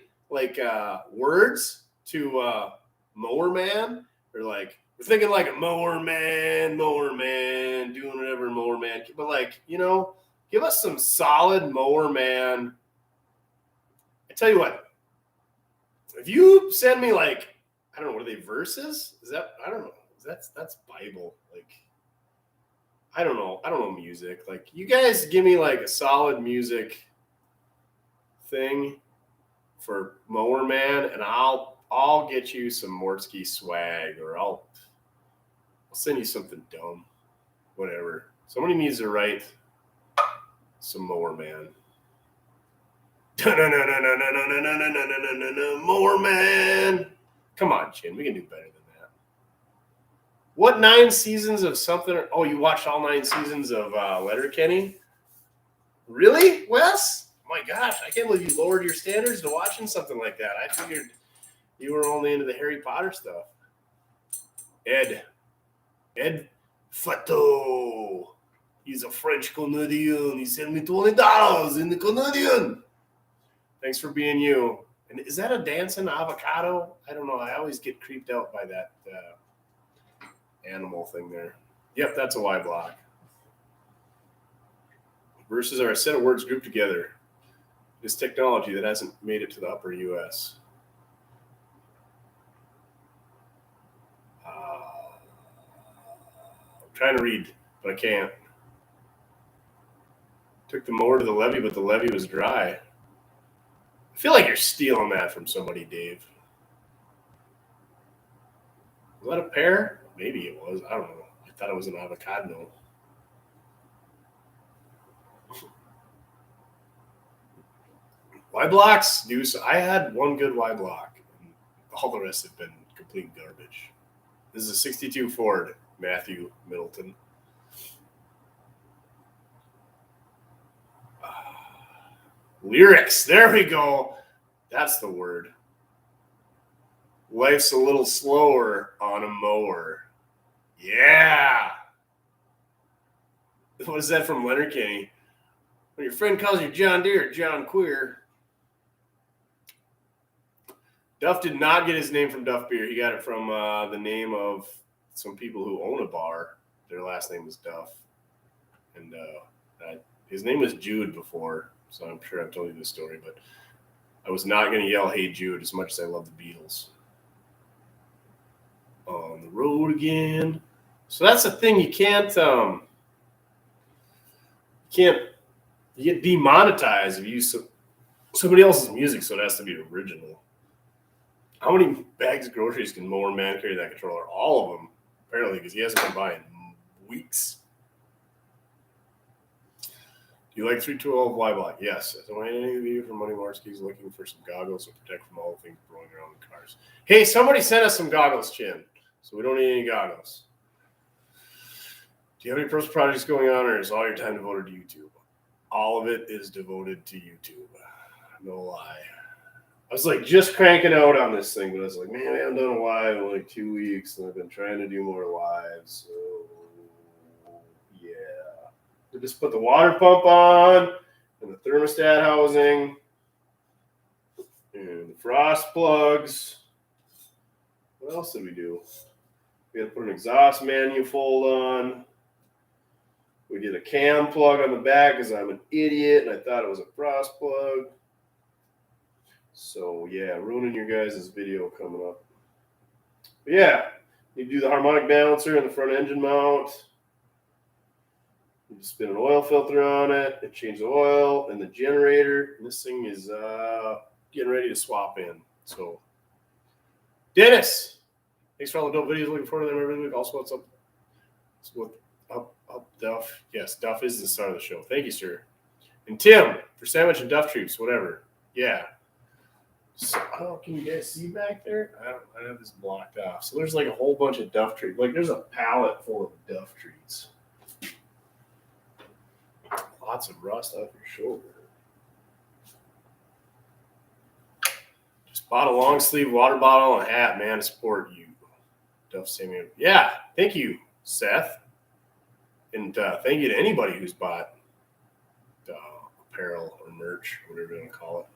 words to Mower Man, or we're thinking a Mower Man, doing whatever Mower Man, but give us some solid Mower Man. I tell you what, if you send me I don't know, what are they, verses? Is that, I don't know. That's Bible. I don't know music. You guys give me a solid music thing for Mower Man, and I'll get you some Mortsky swag, or I'll send you something dumb. Whatever. Somebody needs to write some Mower Man. Mower Man. Come on, Chin. We can do better than that. What 9 seasons of something? Oh, you watched all 9 seasons of Letterkenny? Really, Wes? Oh my gosh, I can't believe you lowered your standards to watching something like that. I figured you were only into the Harry Potter stuff. Ed Fato. He's a French Canadian. He sent me $20 in the Canadian. Thanks for being you. And is that a dancing avocado? I don't know. I always get creeped out by that animal thing there. Yep, that's a Y-block. Verses are a set of words grouped together. This technology that hasn't made it to the upper U.S. I'm trying to read, but I can't. Took the mower to the levee, but the levee was dry. I feel like you're stealing that from somebody, Dave. Was that a pear? Maybe it was. I don't know. I thought it was an avocado. Y-blocks do so. I had one good Y-block. All the rest have been complete garbage. This is a 62 Ford, Matthew Middleton. Lyrics. There we go. That's the word. Life's a little slower on a mower. Yeah. What is that from Letterkenny? When your friend calls you John Deere, John Queer. Duff did not get his name from Duff Beer. He got it from the name of some people who own a bar. Their last name was Duff. And his name was Jude before, so I'm sure I've told you this story, but I was not going to yell, "Hey Jude," as much as I love the Beatles. On the road again. So that's the thing. You get demonetized if you use somebody else's music, so it has to be original. How many bags of groceries can Mower Man carry that controller? All of them, apparently, because he hasn't been by in weeks. Do you like 312 Y-block? Yes. So any of you from Money Marski's looking for some goggles to protect from all the things blowing around in cars? Hey, somebody sent us some goggles, Chin. So we don't need any goggles. Do you have any personal projects going on, or is all your time devoted to YouTube? All of it is devoted to YouTube. No lie. I was like just cranking out on this thing, but I was like, man, I haven't done a live in like 2 weeks, and I've been trying to do more lives. So, yeah. We just put the water pump on, and the thermostat housing, and the frost plugs. What else did we do? We had to put an exhaust manifold on. We did a cam plug on the back because I'm an idiot and I thought it was a frost plug. So, yeah, ruining your guys' video coming up. But yeah, you do the harmonic balancer and the front engine mount. You just spin an oil filter on it and change the oil and the generator. And this thing is getting ready to swap in. So, Dennis, thanks for all the dope videos. Looking forward to them every week. Also, what's up? Up, Duff. Yes, Duff is the star of the show. Thank you, sir. And Tim for sandwich and Duff treats, whatever. Yeah. So, can you guys see back there? I have this blocked off. So there's like a whole bunch of Duff treats. Like there's a pallet full of Duff treats. Lots of rust off your shoulder. Just bought a long sleeve water bottle and a hat, man, to support you. Duff Samuel. Yeah, thank you, Seth. And thank you to anybody who's bought apparel or merch, whatever you want to call it.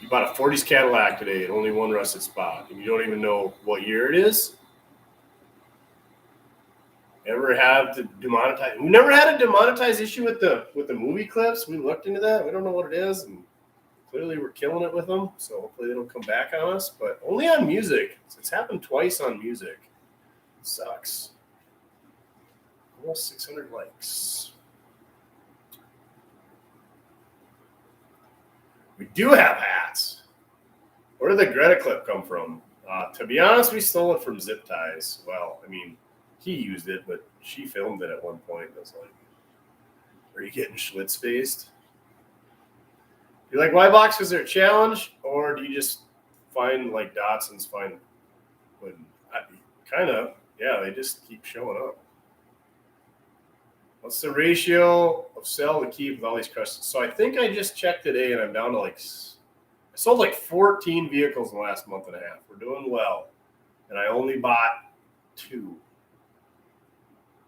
You bought a 40s Cadillac today at only one rusted spot, and you don't even know what year it is? Ever have to demonetize? We never had a demonetized issue with the movie clips. We looked into that. We don't know what it is, and clearly we're killing it with them. So hopefully they don't come back on us. But only on music. It's happened twice on music. Sucks. Almost 600 likes. We do have hats. Where did the Greta clip come from? To be honest, we stole it from Zip Ties. Well, I mean, he used it, but she filmed it at one point. I was like, are you getting Schlitz faced? You like Y-blocks because they're a challenge, or do you just find like Datsun's fine? Kind of. Yeah, they just keep showing up. What's the ratio of sell to keep with all these crushes? So I think I just checked today, and I'm down to I sold like 14 vehicles in the last month and a half. We're doing well. And I only bought 2.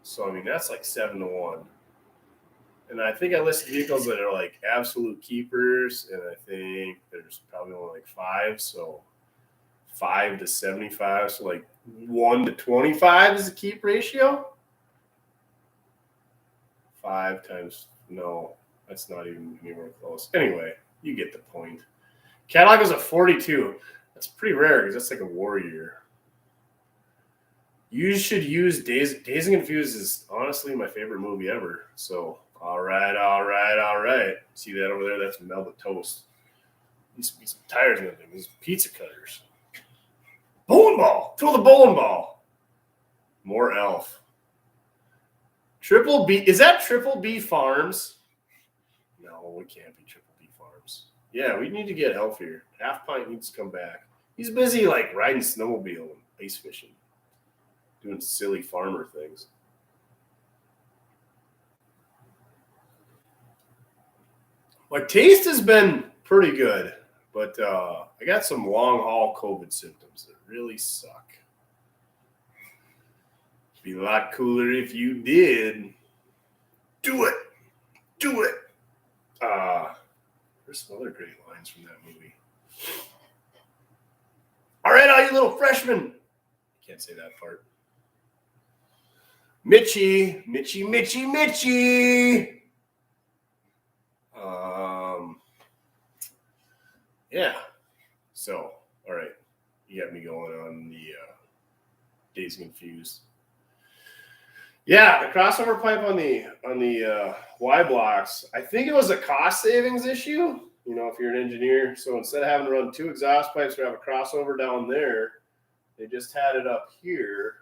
So, I mean, that's like 7-1. And I think I listed vehicles that are like absolute keepers, and I think there's probably only like 5. So 5 to 75. So like 1 to 25 is the keep ratio. 5 times, no, that's not even anywhere close. Anyway, you get the point. Cadillac is a 42. That's pretty rare because that's like a war year. You should use Dazed and Confused is honestly my favorite movie ever. So, all right. See that over there? That's Melba Toast. Needs to be some tires in that thing. These pizza cutters. Bowling ball. Throw the bowling ball. More Elf. Triple B. Is that Triple B Farms? No, it can't be Triple B Farms. Yeah, we need to get Elf here. Half Pint needs to come back. He's busy like riding snowmobile and ice fishing. Doing silly farmer things. My taste has been pretty good, but I I got some long haul COVID symptoms that really suck. It'd be a lot cooler if you did. Do it. Do it. There's some other great lines from that movie. All right, all you little freshmen. Can't say that part. Mitchie. Yeah. So, all right. You got me going on the Dazed and Confused. Yeah, the crossover pipe on the Y-blocks, I think it was a cost savings issue, you know, if you're an engineer. So instead of having to run 2 exhaust pipes or have a crossover down there, they just had it up here.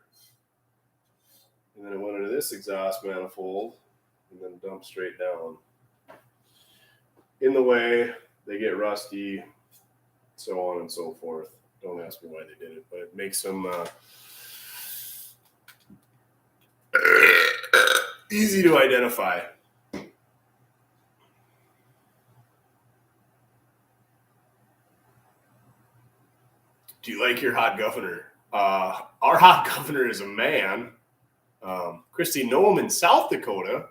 And then it went into this exhaust manifold and then dumped straight down. In the way, they get rusty, so on and so forth. Don't ask me why they did it, but it makes them easy to identify. Do you like your hot governor? Our hot governor is a man. Christy Noam in South Dakota.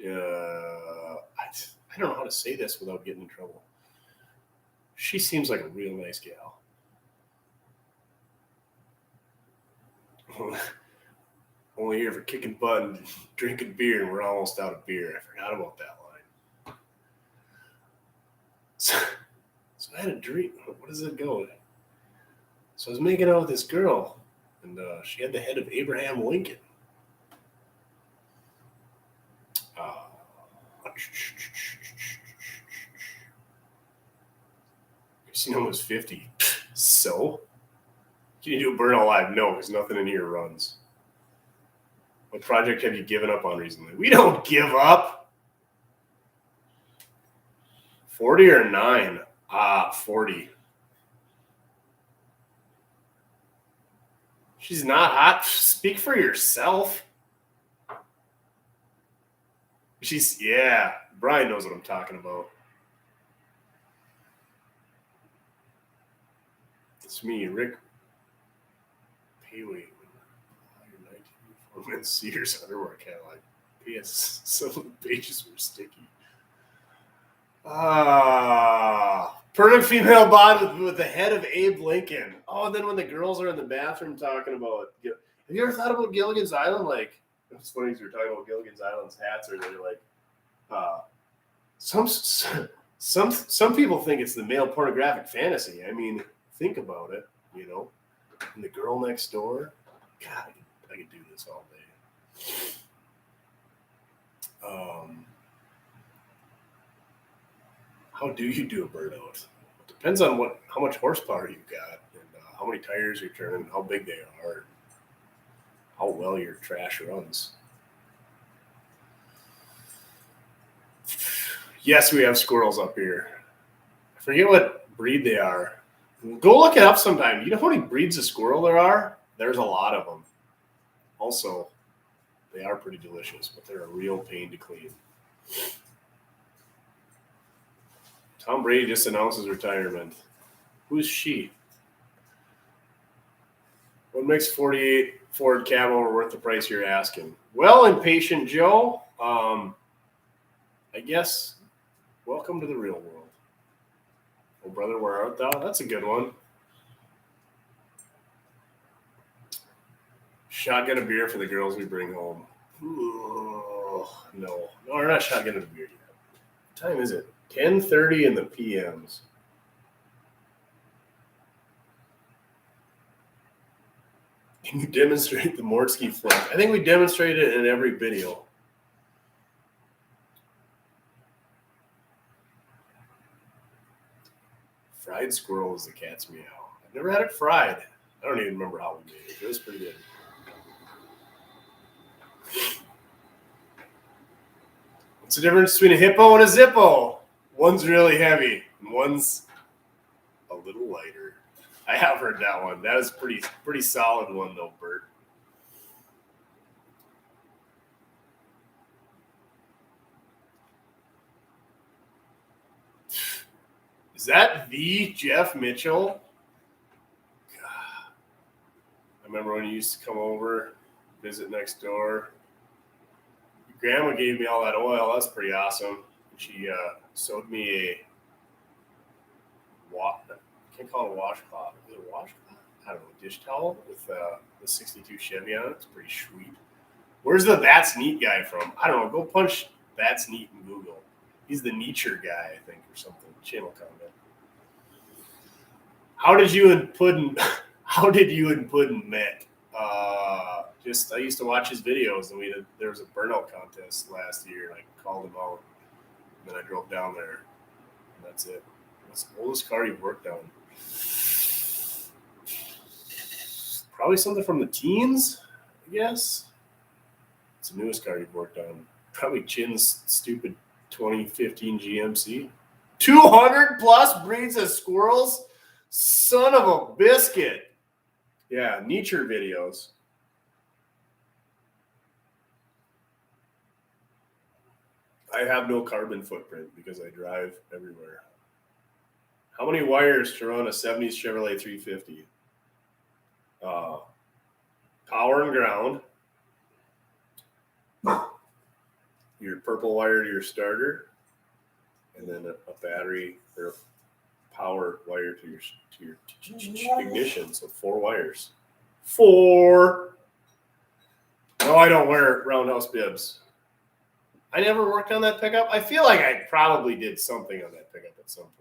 I don't know how to say this without getting in trouble. She seems like a real nice gal. Only here for kicking butt and drinking beer, and we're almost out of beer. I forgot about that line. So I had a dream. What does it go? So I was making out with this girl, and she had the head of Abraham Lincoln. Casino was 50. So? Can you do a burn alive? No, because nothing in here runs. What project have you given up on recently? We don't give up. 40 or 9? 40. She's not hot. Speak for yourself. Yeah, Brian knows what I'm talking about. It's me, Rick Payway. Women's Sears underwear catalog. P.S. Some of the pages were sticky. Perfect female bod with the head of Abe Lincoln. Oh, and then when the girls are in the bathroom talking about, have you ever thought about Gilligan's Island? Like, it's funny because we were talking about Gilligan's Island's hats, or they're like, some people think it's the male pornographic fantasy. I mean, think about it, you know. And the girl next door, God, I could do this all day. How do you do a burnout? It depends on how much horsepower you've got, and how many tires you're turning, how big they are, how well your trash runs. Yes, we have squirrels up here. I forget what breed they are. Go look it up sometime. You know how many breeds of squirrel there are? There's a lot of them. Also, they are pretty delicious, but they're a real pain to clean. Tom Brady just announced his retirement. Who's she? What makes 48 Ford Camel worth the price you're asking? Well, Impatient Joe, I guess, welcome to the real world. Oh, brother, where art thou? That's a good one. Shotgun a beer for the girls we bring home. Ooh, no, we're not shotgunning a beer yet. What time is it? 10:30 in the PMs. Can you demonstrate the Mortsky flick? I think we demonstrate it in every video. Fried squirrel is the cat's meow. I've never had it fried. I don't even remember how we made it. It was pretty good. What's the difference between a hippo and a zippo? One's really heavy and one's a little lighter. I have heard that one. That is pretty solid one though, Bert. Is that the Jeff Mitchell? God. I remember when he used to come over, visit next door. Grandma gave me all that oil. That's pretty awesome. She sewed me a I can't call it a washcloth. Is it a washcloth? I don't know, dish towel with the 62 Chevy on it. It's pretty sweet. Where's the That's Neat guy from? I don't know. Go punch That's Neat in Google. He's the Nietzsche guy, I think, or something. Channel comment. How did you and Puddin met? I used to watch his videos, and there was a burnout contest last year, and I called him out. And then I drove down there, and that's it. What's the oldest car you've worked on? Probably something from the teens, I guess. It's the newest car you've worked on. Probably Chin's stupid 2015 GMC. 200 plus breeds of squirrels? Son of a biscuit. Yeah, Nietzsche videos. I have no carbon footprint because I drive everywhere. How many wires to run a 70s Chevrolet 350? Power and ground. Your purple wire to your starter, and then a battery or a power wire to your ignition. So 4 wires. 4. No, I don't wear roundhouse bibs. I never worked on that pickup. I feel like I probably did something on that pickup at some point.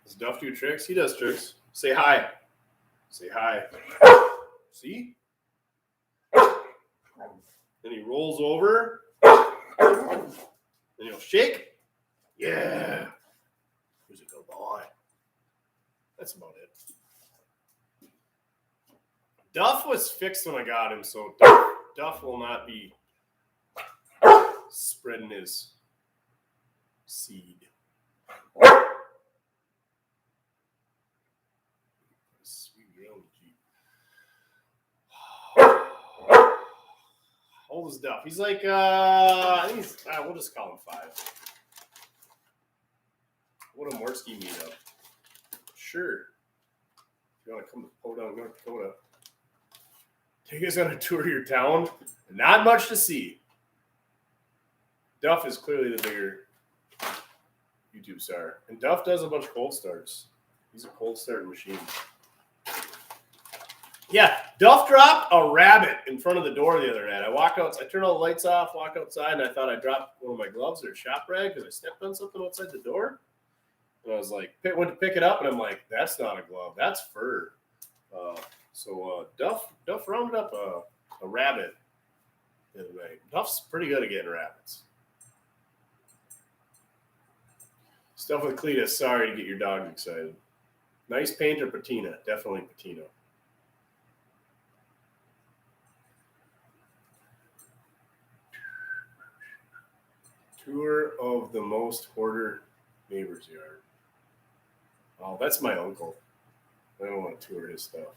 Does Duff do tricks? He does tricks. Say hi. Say hi. See? Then he rolls over. Then he'll shake. Yeah. Who's a good boy? That's about it. Duff was fixed when I got him, so Duff will not be spreading his seed. Sweet young Jeep. How old is Duff? He's like, I think he's, we'll just call him 5. What a Morski meetup. Sure. If you want to come to Podunk, North Dakota, take us on a tour of your town. Not much to see. Duff is clearly the bigger YouTube star. And Duff does a bunch of cold starts. He's a cold start machine. Yeah, Duff dropped a rabbit in front of the door the other night. I walk out, I turn all the lights off, walk outside, and I thought I dropped one of my gloves or a shop rag because I stepped on something outside the door. And I was like, went to pick it up, and I'm like, that's not a glove, that's fur. So Duff rounded up a rabbit the other night. Duff's pretty good at getting rabbits. Stuff with Cletus, sorry to get your dog excited. Nice paint or patina? Definitely patina. Tour of the most hoarder neighbor's yard. Oh, that's my uncle. I don't want to tour his stuff.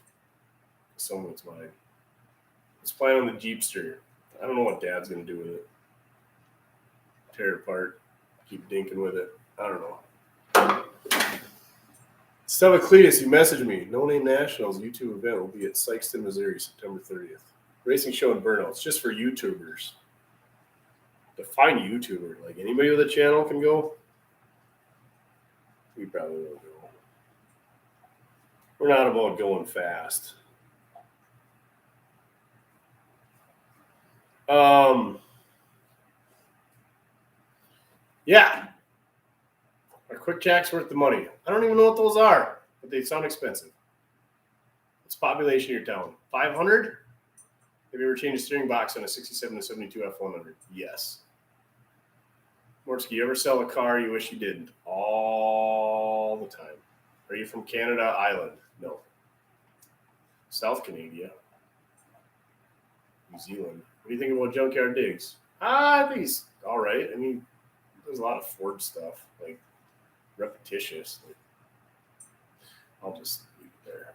Some of it's mine. Let's play on the jeepster. I don't know what Dad's going to do with it. Tear it apart. Keep dinking with it. I don't know. Stuff with Cletus, you messaged me. No Name Nationals YouTube event will be at Sykeston, Missouri, September 30th. Racing show and burnouts, just for YouTubers. Define YouTuber. Like anybody with a channel can go. We probably will go. We're not about going fast. Yeah. Are Quick Jacks worth the money? I don't even know what those are, but they sound expensive. What's the population of your town? 500? Have you ever changed a steering box on a 67 to 72 F100? Yes. Morski, you ever sell a car you wish you didn't? All the time. Are you from Canada Island? No. South Canada. New Zealand. What do you think about Junkyard Digs? I think he's all right. I mean, there's a lot of Ford stuff, like repetitious. I'll just leave it there.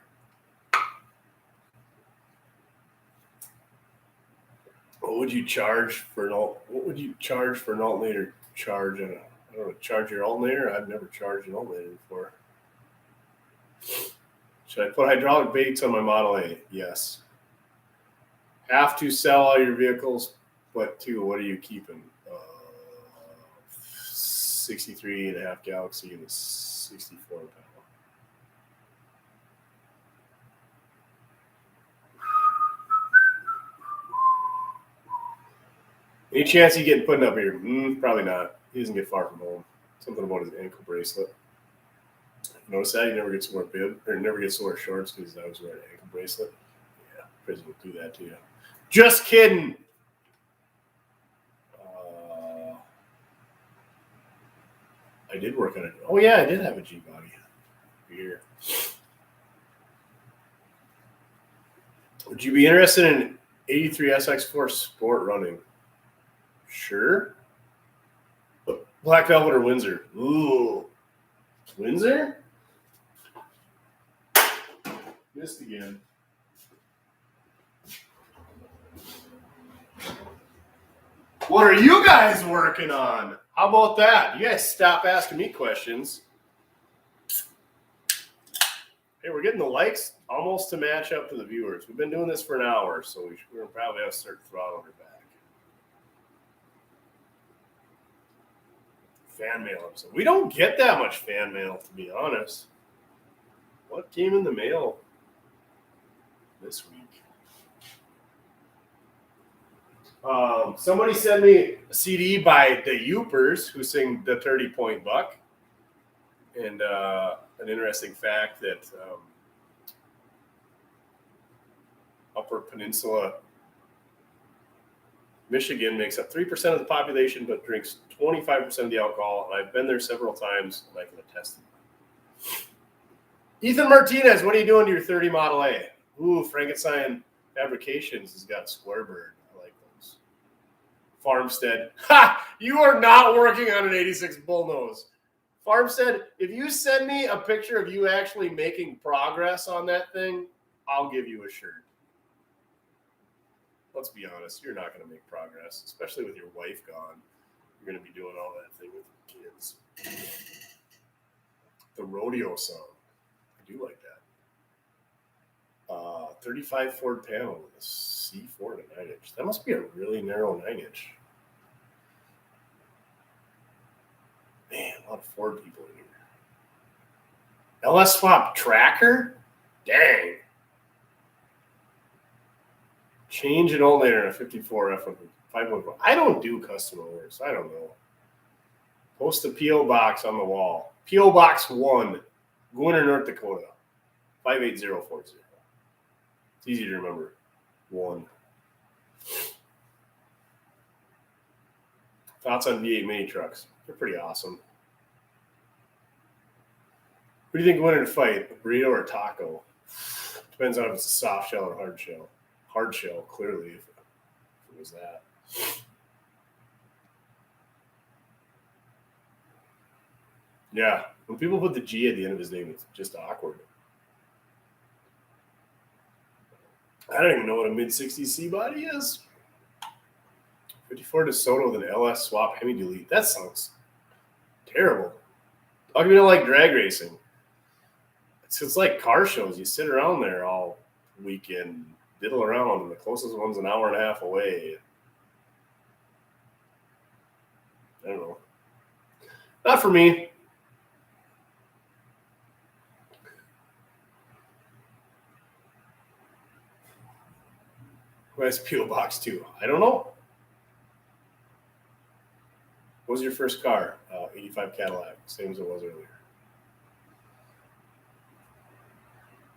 What would you charge for What would you charge for an alternator charge? I don't know. Charge your alternator? I've never charged an alternator before. Should I put hydraulic brakes on my Model A? Yes. Have to sell all your vehicles, but what are you keeping? 63.5 Galaxy and a 64 panel. Any chance he getting put up here? Probably not. He doesn't get far from home. Something about his ankle bracelet. Notice that he never gets to wear bib or never gets to wear shorts because I was wearing an ankle bracelet. Yeah, prison will do that to you. Just kidding. I did work on it. Oh yeah, I did have a G body here. Would you be interested in 83 SX4 Sport running? Sure. Black Velvet or Windsor? Ooh. Windsor? Missed again. What are you guys working on? How about that? You guys stop asking me questions. Hey, we're getting the likes almost to match up to the viewers. We've been doing this for an hour, so we're going to probably have to start throttling her back. Fan mail episode. We don't get that much fan mail, to be honest. What came in the mail this week? Somebody sent me a CD by the Youpers, who sing the 30-Point Buck. And an interesting fact that Upper Peninsula, Michigan makes up 3% of the population, but drinks 25% of the alcohol. And I've been there several times, and I can attest to that. Ethan Martinez, what are you doing to your 30 Model A? Ooh, Frankenstein Fabrications has got Square Bird. I like those. Farmstead. Ha! You are not working on an 86 Bullnose. Farmstead, if you send me a picture of you actually making progress on that thing, I'll give you a shirt. Let's be honest, you're not going to make progress, especially with your wife gone. You're going to be doing all that thing with your kids. The rodeo song. I do like that. 35 Ford panel with a C4 and a 9-inch. That must be a really narrow 9-inch. Man, a lot of Ford people in here. LS Swap Tracker? Dang. Change an alternator in a 54 F5.4. I don't do custom orders. I don't know. Post a P.O. box on the wall. P.O. Box 1, Gwinner, North Dakota, 58040. It's easy to remember. 1. Thoughts on V8 mini trucks? They're pretty awesome. Who do you think winning a fight, a burrito or a taco? Depends on if it's a soft shell or hard shell. Hard shell, clearly, if it was that. Yeah, when people put the G at the end of his name, it's just awkward. I don't even know what a mid-60s C-body is. 54 DeSoto with an LS swap Hemi delete. That sounds terrible. How come you don't like drag racing? It's like car shows. You sit around there all weekend, diddle around, and the closest one's an hour and a half away. I don't know. Not for me. Who has P.O. Box 2? I don't know. What was your first car? 85 Cadillac, same as it was earlier.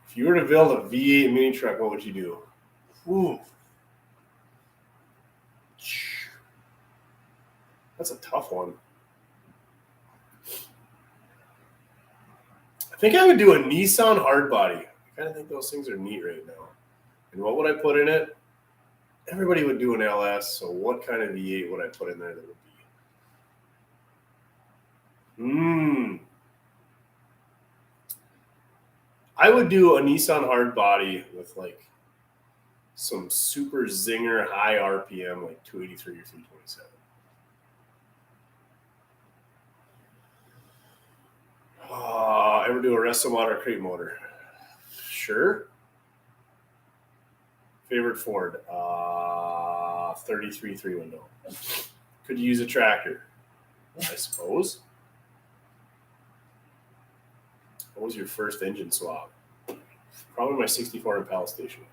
If you were to build a V8 mini truck, what would you do? Ooh. That's a tough one. I think I would do a Nissan hardbody. I kind of think those things are neat right now. And what would I put in it? Everybody would do an LS, so what kind of V8 would I put in there that would be? I would do a Nissan hard body with like some super zinger high RPM, like 283 or 327. Ever do a Resto motor or crate motor? Sure. Favorite Ford? 33 3-window. Could use a tractor, I suppose. What was your first engine swap? Probably my 64 Impala station.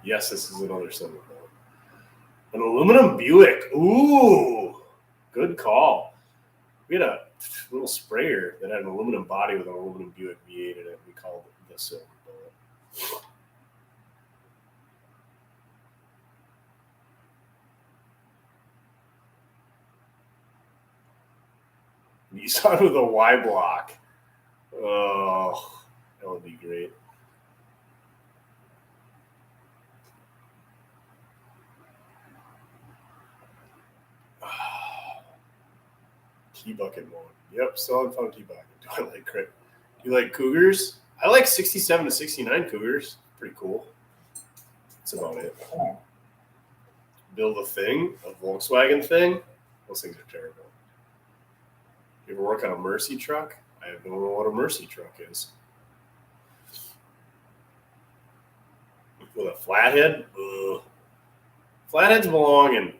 Yes, this is another summer boat. An aluminum Buick. Ooh, good call. We had a little sprayer that had an aluminum body with an aluminum Buick V8 in it. We called it the Silver Bullet. Nissan with a Y-block. Oh, that would be great. T-bucket mode. Yep, still haven't found T-bucket. Do I like crit? Do you like Cougars? I like 67 to 69 Cougars. Pretty cool. That's about it. Build a thing, a Volkswagen thing. Those things are terrible. You ever work on a Mercy truck? I don't know what a Mercy truck is. With a flathead? Ugh. Flatheads belong in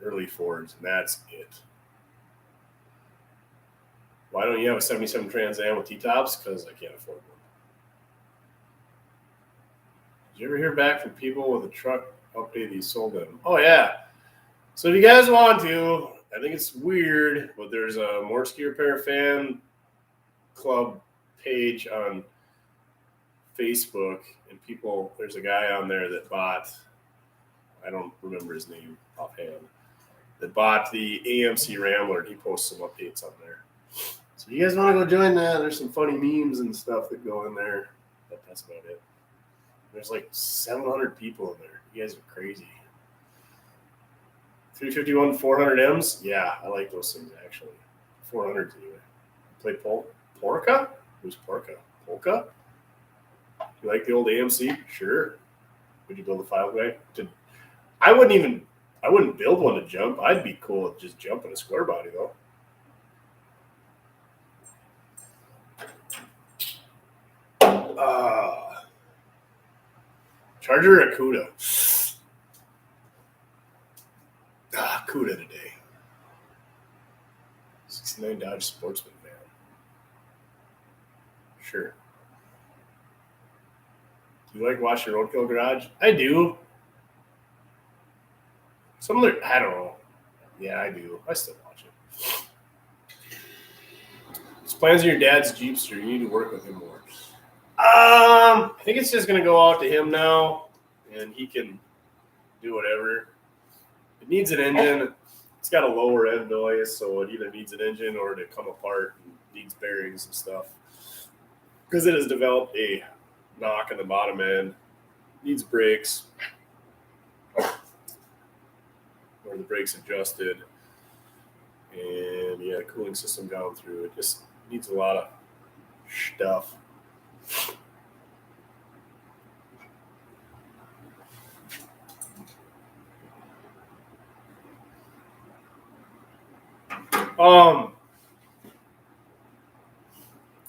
early Fords, and that's it. Why don't you have a 77 Trans Am with T-tops? Because I can't afford one. Did you ever hear back from people with a truck update that you sold them? Oh, yeah. So if you guys want to, I think it's weird, but there's a Morski Repair Fan Club page on Facebook, and there's a guy on there that bought, I don't remember his name offhand, that bought the AMC Rambler, and he posts some updates on there. So if you guys want to go join that, there's some funny memes and stuff that go in there, but that's about it. There's like 700 people in there. You guys are crazy. 351 400Ms? Yeah, I like those things, actually. 400s anyway. Play Polka? Who's Polka? Polka? You like the old AMC? Sure. Would you build a file guy? I wouldn't build one to jump. I'd be cool with just jumping a square body, though. Charger or Cuda? Cuda today. 69 Dodge Sportsman van. Sure. Do you like watching Roadkill Garage? I do. I don't know. Yeah, I do. I still watch it. His plans on your dad's jeepster. You need to work with him more. I think it's just going to go out to him now, and he can do whatever. It needs an engine. It's got a lower end noise, so it either needs an engine or to come apart and needs bearings and stuff. Because it has developed a knock on the bottom end. Needs brakes. Or the brakes adjusted. And yeah, cooling system down through. It just needs a lot of stuff.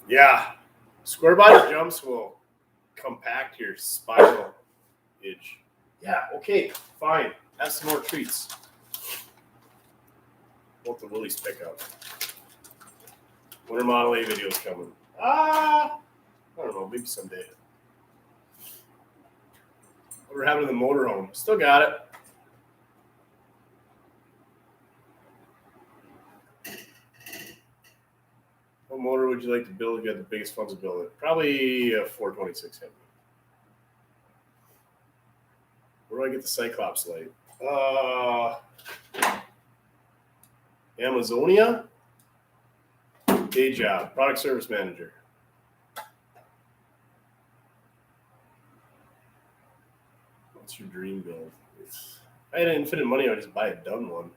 Yeah, square body jumps will compact your spinal edge. Yeah, okay, fine. Have some more treats. What the Willie's pickup. Winter Model A videos coming. I don't know, maybe someday. What happened to the motorhome? Still got it. What motor would you like to build if you had the biggest funds to build it? Probably a 426 Hemi. Where do I get the Cyclops light? Amazonia? Day job. Product service manager. What's your dream build? If I had infinite money, I'd just buy a done one.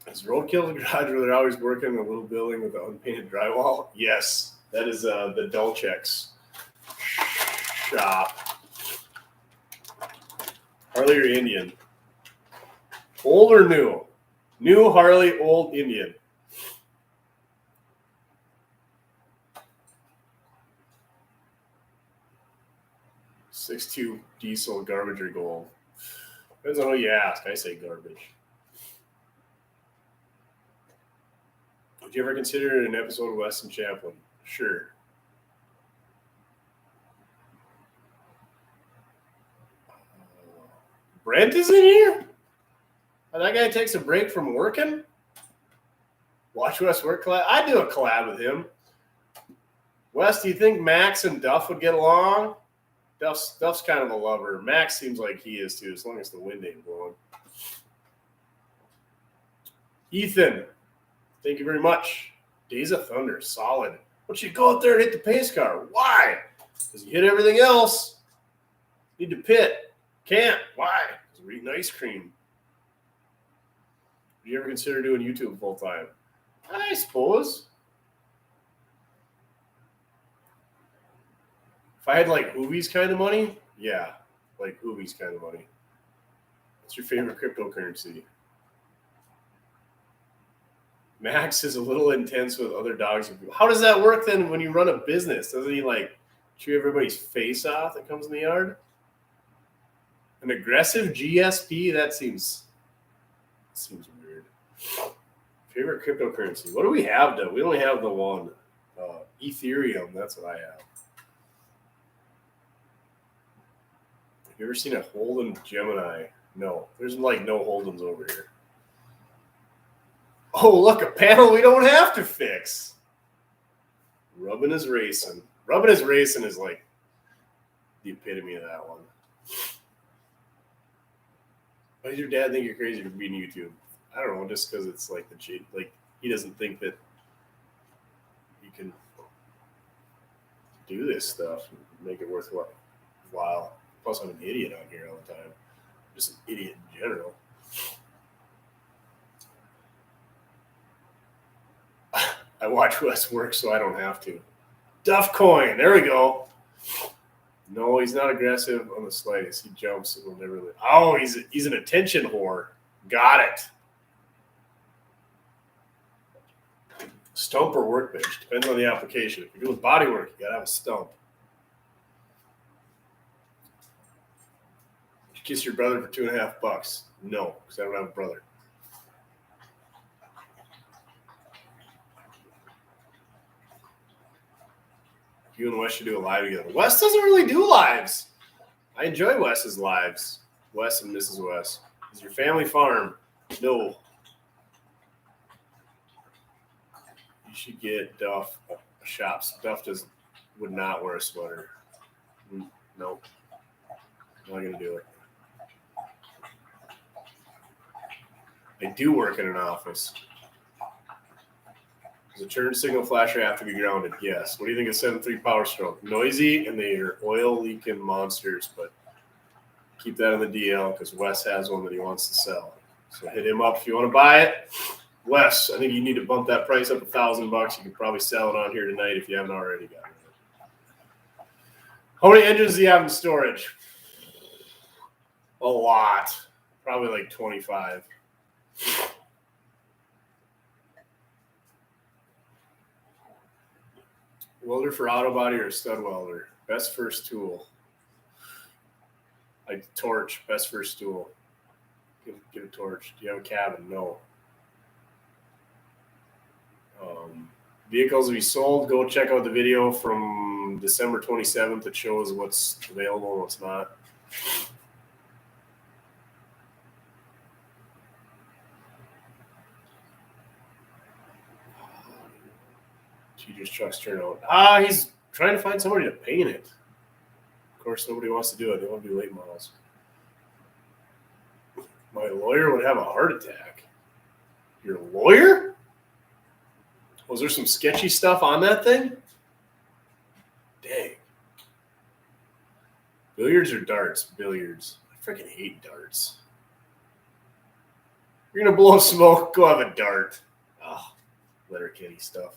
Is Roadkill the garage where they're always working in a little building with the unpainted drywall? Yes, That is the Dolchek's shop. Harley or Indian? Old or new? New Harley, old Indian. .62 diesel, garbage or gold? Depends on who you ask. I say garbage. Would you ever consider an episode of Wes and Chaplin? Sure. Brent is in here? And that guy takes a break from working? Watch Wes work collab? I'd do a collab with him. Wes, do you think Max and Duff would get along? Duff's kind of a lover. Max seems like he is too, as long as the wind ain't blowing. Ethan, thank you very much. Days of Thunder, solid. But you go out there and hit the pace car. Why? Because you hit everything else. Need to pit. Can't. Why? Because we're eating ice cream. Do you ever consider doing YouTube full time? I suppose. If I had like Hoovies kind of money, yeah, like Hoovies kind of money. What's your favorite cryptocurrency? Max is a little intense with other dogs. How does that work then when you run a business? Doesn't he like chew everybody's face off that comes in the yard? An aggressive GSP? That seems weird. Favorite cryptocurrency? What do we have though? We only have the one. Ethereum, that's what I have. Have you ever seen a Holden Gemini? No. There's like no Holdens over here. Oh, look, a panel we don't have to fix. Rubbin' is racing. Rubbin' is racing is like the epitome of that one. Why does your dad think you're crazy for being YouTube? I don't know, just because it's like he doesn't think that you can do this stuff and make it worthwhile. Plus, I'm an idiot out here all the time. Just an idiot in general. I watch Wes work so I don't have to. Duff coin. There we go. No, he's not aggressive on the slightest. He jumps and will never leave. Oh, he's an attention whore. Got it. Stump or workbench. Depends on the application. If you're doing body work, you got to have a stump. Did you kiss your brother for $2.50? No, because I don't have a brother. You and Wes should do a live together. Wes doesn't really do lives. I enjoy Wes's lives. Wes and Mrs. Wes. Is your family farm? No. You should get Duff shops. Duff would not wear a sweater. Nope. Not going to do it. I do work in an office. Does a turn signal flasher have to be grounded? Yes. What do you think of 7.3 Power Stroke? Noisy, and they are oil-leaking monsters, but keep that on the DL because Wes has one that he wants to sell. So hit him up if you want to buy it. Wes, I think you need to bump that price up $1,000. You can probably sell it on here tonight if you haven't already gotten it. How many engines do you have in storage? A lot. Probably like 25. Welder for auto body or stud welder? Best first tool. Like torch, best first tool. Get a torch. Do you have a cabin? No. Vehicles to be sold. Go check out the video from December 27th that shows what's available and what's not. Teacher's truck's turn out. He's trying to find somebody to paint it. Of course, nobody wants to do it. They want to do late models. My lawyer would have a heart attack. Your lawyer? Was there some sketchy stuff on that thing? Dang. Billiards or darts? Billiards. I freaking hate darts. You're going to blow smoke? Go have a dart. Oh, Letterkenny stuff.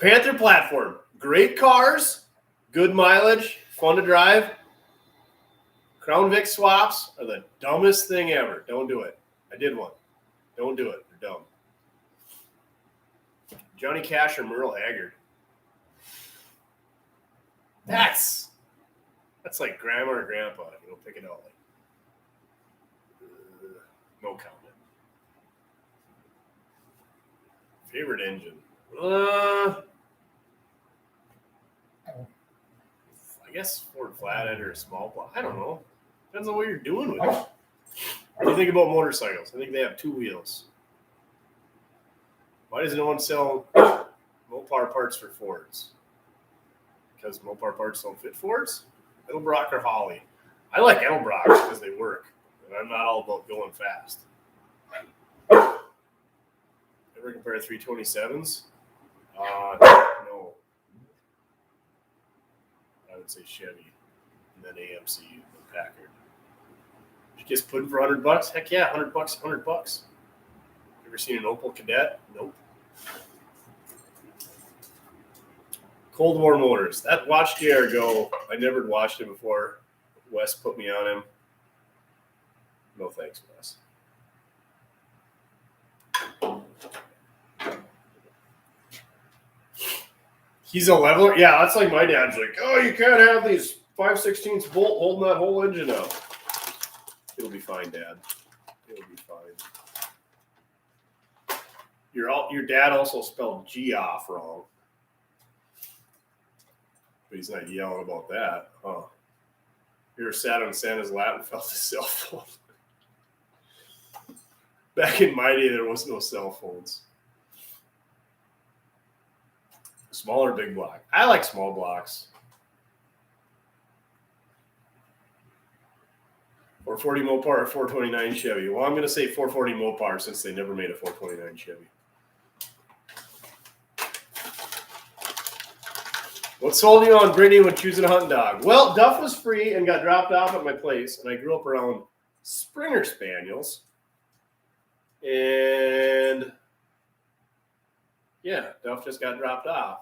Panther platform. Great cars, good mileage, fun to drive. Crown Vic swaps are the dumbest thing ever. Don't do it. I did one. Don't do it. They're dumb. Johnny Cash or Merle Haggard. That's like grandma or grandpa. You don't pick it out. Like, no comment. Favorite engine. I guess Ford Flathead or a small block. I don't know. Depends on what you're doing with it. What do you think about motorcycles? I think they have 2 wheels. Why does no one sell Mopar parts for Fords? Because Mopar parts don't fit Fords? Edelbrock or Holly? I like Edelbrocks because they work. And I'm not all about going fast. Ever compare 327s? No. I would say Chevy, and then AMC, and Packard. Did you just put in for $100? Heck yeah, $100, $100. Ever seen an Opel Kadett? Nope. Cold War motors. That watched JR go. I never watched it before. Wes put me on him. No thanks, Wes. He's a leveler? Yeah, that's like my dad's like, oh, you can't have these 5/16 bolt holding that whole engine up. It'll be fine, Dad. It'll be fine. Your dad also spelled G off wrong. But he's not yelling about that. Huh. You ever sat on Santa's lap and felt his cell phone? Back in my day, there was no cell phones. Small or big block? I like small blocks. 440 Mopar or 429 Chevy? Well, I'm going to say 440 Mopar since they never made a 429 Chevy. What sold you on Brittany when choosing a hunting dog? Well, Duff was free and got dropped off at my place, and I grew up around Springer Spaniels. And yeah, Duff just got dropped off.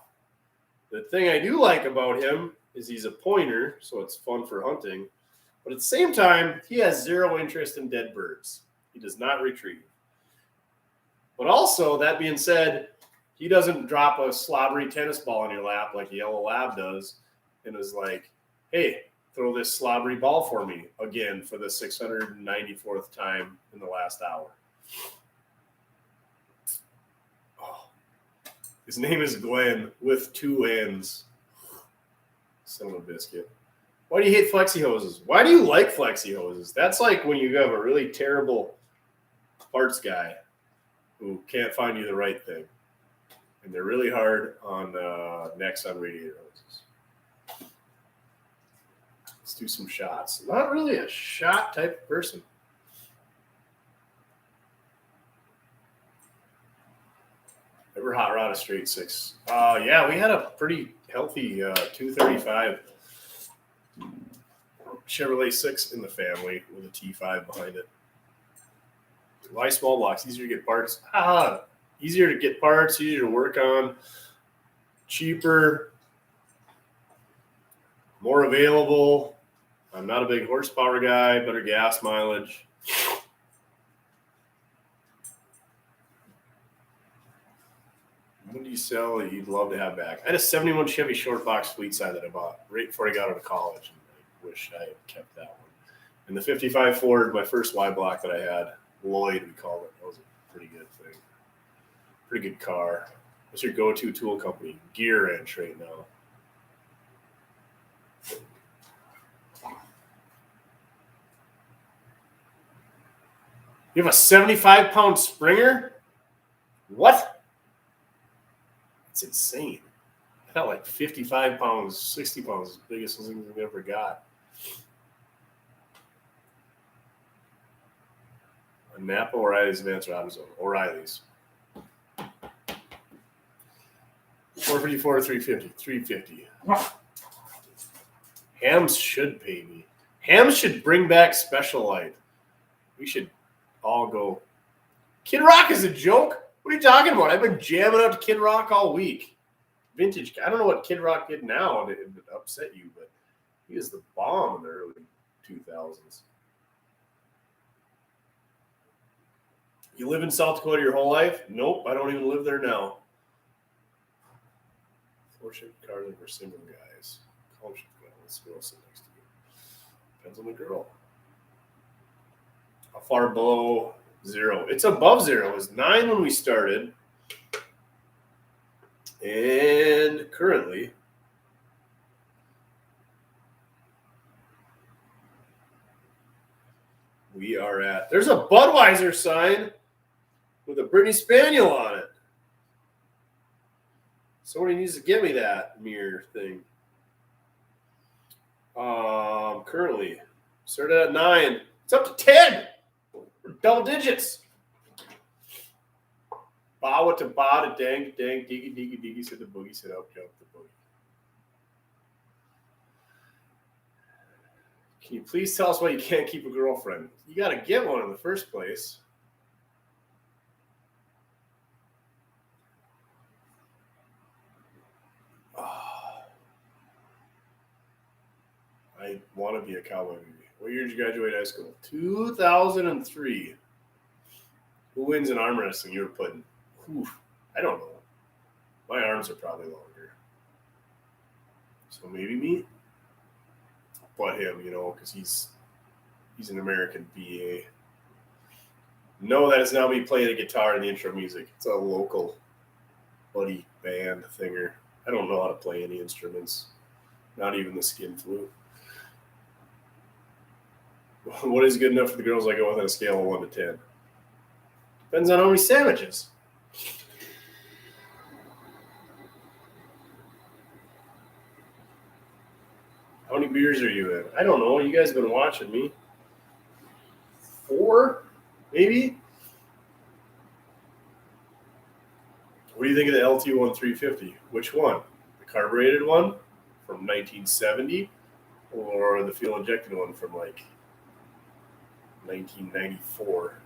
The thing I do like about him is he's a pointer, so it's fun for hunting. But at the same time, he has zero interest in dead birds. He does not retrieve. But also, that being said, he doesn't drop a slobbery tennis ball in your lap like a yellow lab does and is like, hey, throw this slobbery ball for me again for the 694th time in the last hour. His name is Glenn with 2 N's. Son of a biscuit. Why do you hate flexi hoses? Why do you like flexi hoses? That's like when you have a really terrible parts guy who can't find you the right thing. And they're really hard on necks on radiator hoses. Let's do some shots. Not really a shot type of person. Ever hot rod a straight 6? Yeah, we had a pretty healthy 235 Chevrolet 6 in the family with a T5 behind it. Why small blocks? Easier to get parts. Easier to get parts, easier to work on, cheaper, more available. I'm not a big horsepower guy, better gas mileage. What do you sell that you'd love to have back? I had a 71 Chevy short box fleet side that I bought right before I got out of college. And I wish I had kept that one. And the 55 Ford, my first Y-block that I had, Lloyd, we called it. That was a pretty good thing. Pretty good car. What's your go-to tool company? Gear Ranch right now. You have a 75-pound Springer? What? It's insane. I got like 55 pounds, 60 pounds, biggest thing we've ever got. A Napa O'Reilly's Advanced Routing Zone. O'Reilly's. 454 350. 350. Hams should pay me. Hams should bring back Special Light. We should all go. Kid Rock is a joke. What are you talking about? I've been jamming out to Kid Rock all week. vintage. I don't know what Kid Rock did now, and it would upset you, but he is the bomb in the early 2000s. You live in South Dakota your whole life? Nope, I don't even live there now. Floor-shaped cars are for single guys. Column-shaped guys. Let's go sit next to you. Depends on the girl. How far below 0? It's above 0. It was 9 when we started. And currently, we are at, there's a Budweiser sign with a Brittany Spaniel on it. Somebody needs to get me that mirror thing. Currently, started at 9. It's up to 10. We're double digits. Bawa to ba to dang, dang, diggy, diggy, diggy, said the boogie, said up, jump the boogie. Can you please tell us why you can't keep a girlfriend? You got to get one in the first place. I want to be a cowboy baby. What year did you graduate high school? 2003. Who wins in arm wrestling? You were putting. I don't know. My arms are probably longer. So maybe me. But him, because he's an American BA. No, that is not me playing a guitar in the intro music. It's a local buddy band thinger. I don't know how to play any instruments. Not even the skin flute. What is good enough for the girls I go with on a scale of 1 to 10? Depends on how many sandwiches. How many beers are you in? I don't know. You guys have been watching me. 4, maybe? What do you think of the LT1 350? Which one? The carbureted one from 1970 or the fuel-injected one from, 1994?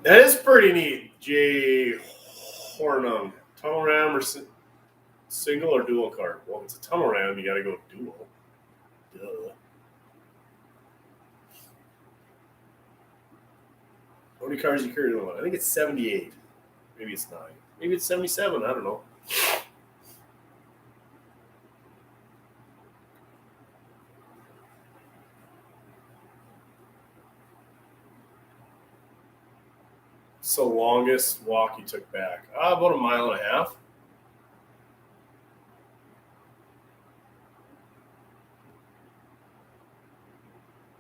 That is pretty neat, Jay Hornung. Tunnel ram or single or dual car? Well, if it's a tunnel ram, you got to go dual. Duh. How many cars are you carrying on? I think it's 78. Maybe it's 9. Maybe it's 77. I don't know. So longest walk you took back? About a mile and a half.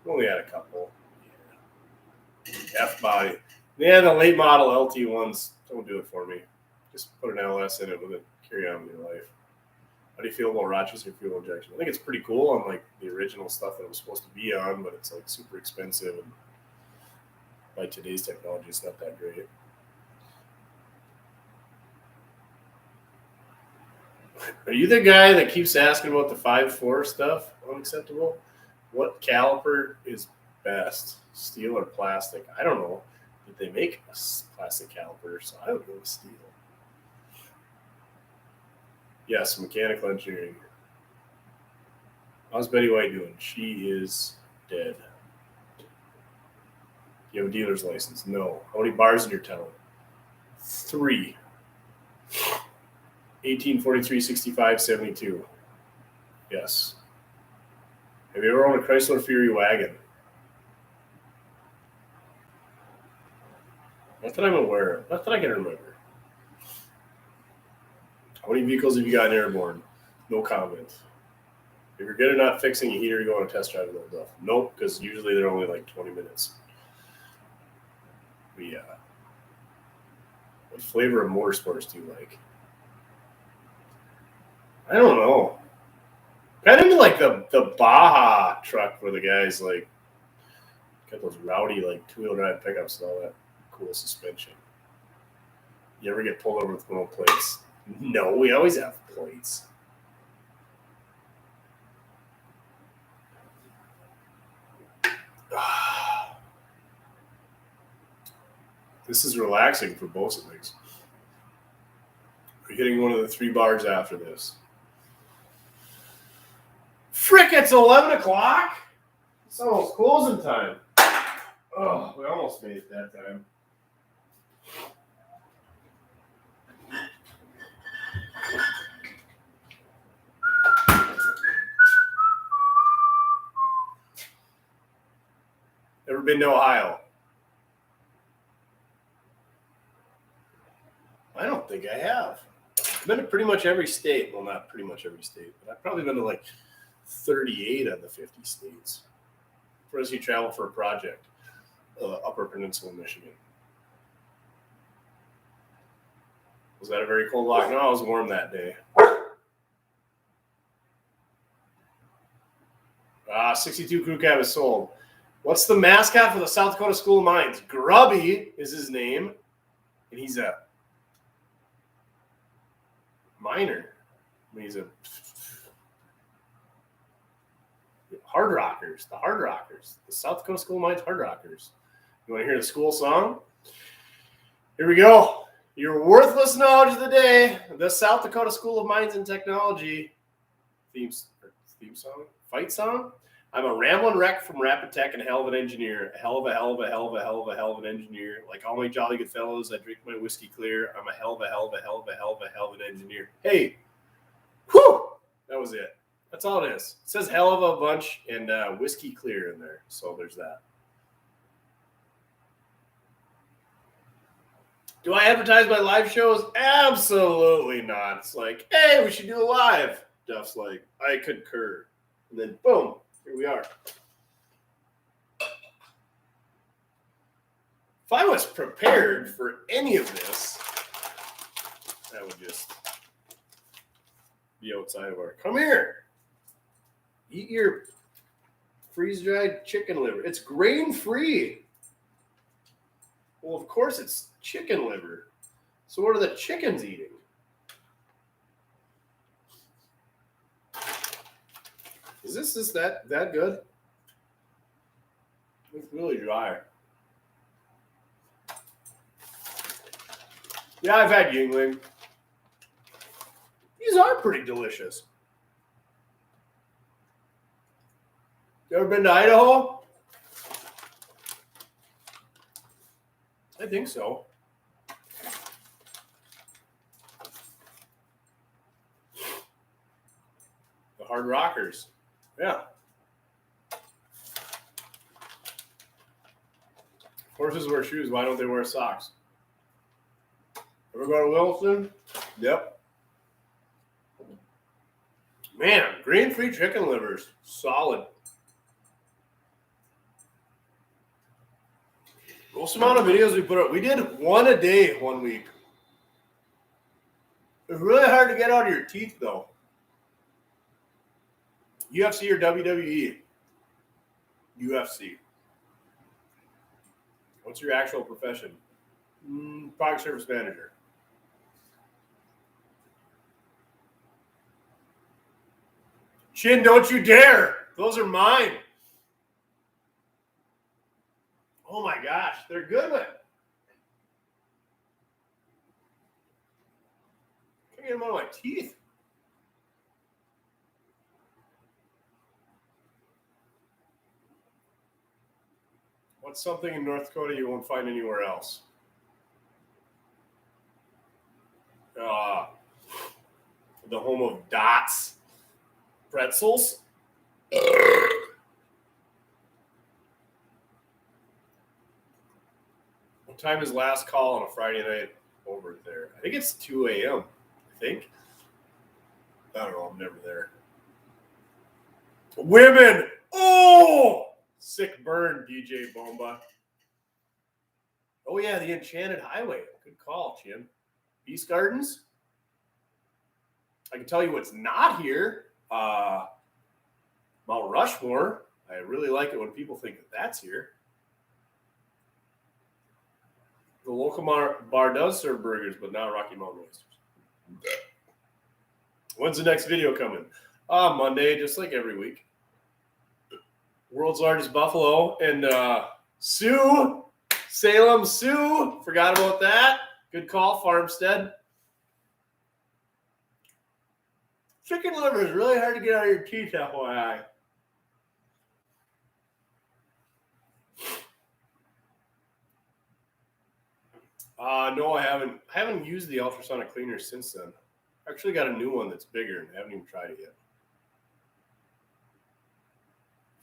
Only had a couple. Yeah. F-body. Yeah, the late model LT ones don't do it for me. Just put an LS in it with it. Carry on with your life. How do you feel about Rochester fuel injection? I think it's pretty cool on the original stuff that it was supposed to be on, but it's super expensive, and by today's technology, it's not that great. Are you the guy that keeps asking about the 5.4 stuff? Unacceptable? What caliper is best, steel or plastic? I don't know. Did they make a plastic caliper? So I would go with steel. Yes, mechanical engineering. How's Betty White doing? She is dead. Do you have a dealer's license? No. How many bars in your tunnel? 3. 18, 43, 65, 72. Yes. Have you ever owned a Chrysler Fury wagon? Not that I'm aware of. Not that I can remember. How many vehicles have you gotten airborne? No comment. If you're good at not fixing a heater, you go on a test drive with Duff. Nope, because usually they're only 20 minutes. Yeah. What flavor of motorsports do you like? I don't know. Kind of into the Baja truck where the guys got those rowdy 2-wheel drive pickups and all that cool suspension. You ever get pulled over with no plates? No, we always have plates. This is relaxing for both of things. be hitting one of the 3 bars after this. Frick, it's 11 o'clock. It's almost closing time. Oh, we almost made it that time. Ever been to Ohio? I don't think I have. I've been to pretty much every state. Well, not pretty much every state, but I've probably been to like 38 of the 50 states. Where does he travel for a project? Upper Peninsula, Michigan. Was that a very cold walk? No, it was warm that day. 62 crew cab is sold. What's the mascot for the South Dakota School of Mines? Grubby is his name, and he's a miner. I mean, he's a Hard Rockers, the Hard Rockers, the South Dakota School of Mines Hard Rockers. You want to hear the school song? Here we go. Your worthless knowledge of the day, the South Dakota School of Mines and Technology theme song, fight song. I'm a rambling wreck from Rapid Tech and a hell of an engineer. A hell of an engineer. Like all my jolly good fellows, I drink my whiskey clear. I'm a hell of an engineer. Hey, whew, that was it. That's all it is. It says hell of a bunch and whiskey clear in there. So there's that. Do I advertise my live shows? Absolutely not. It's like, hey, we should do a live. Duff's like, I concur. And then boom, here we are. If I was prepared for any of this, that would just be outside of our. Come here. Eat your freeze-dried chicken liver. It's grain-free. Well, of course it's chicken liver. So what are the chickens eating? Is this that good? It's really dry. Yeah, I've had Yingling. These are pretty delicious. You ever been to Idaho? I think so. The Hard Rockers. Yeah. Horses wear shoes. Why don't they wear socks? Ever go to Wilson? Yep. Man, grain-free chicken livers. Solid. Most amount of videos we put up. We did one a day 1 week. It's really hard to get out of your teeth, though. UFC or WWE? UFC. What's your actual profession? Product service manager. Chin, don't you dare. Those are mine. Oh my gosh, they're good. Can't get them out of my teeth. What's something in North Dakota you won't find anywhere else? The home of Dots pretzels. What time is last call on a Friday night over there? I think it's 2 a.m. I think. I don't know. I'm never there. Women. Oh! Sick burn, DJ Bomba. Oh, yeah, the Enchanted Highway. Good call, Jim. Beast Gardens. I can tell you what's not here. Mount Rushmore. I really like it when people think that that's here. The local bar does serve burgers, but not Rocky Mountain oysters. When's the next video coming? Monday, just like every week. World's largest buffalo. And Sioux, Salem Sioux. Forgot about that. Good call, Farmstead. Chicken liver is really hard to get out of your teeth, FYI. No, I haven't. I haven't used the ultrasonic cleaner since then. I actually got a new one that's bigger and I haven't even tried it yet.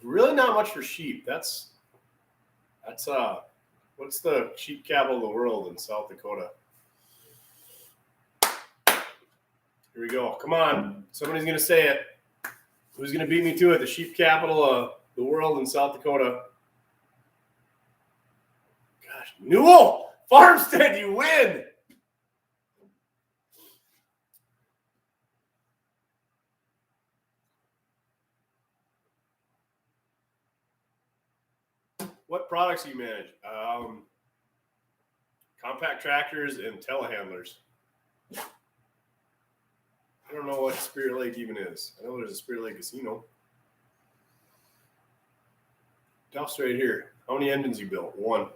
Really not much for sheep. That's what's the sheep capital of the world in South Dakota? Here we go. Come on. Somebody's gonna say it. Who's gonna beat me to it? The sheep capital of the world in South Dakota. Gosh, Newell! Farmstead, you win! What products do you manage? Compact tractors and telehandlers. I don't know what Spirit Lake even is. I know there's a Spirit Lake casino. Duff's right here. How many engines you built? 1.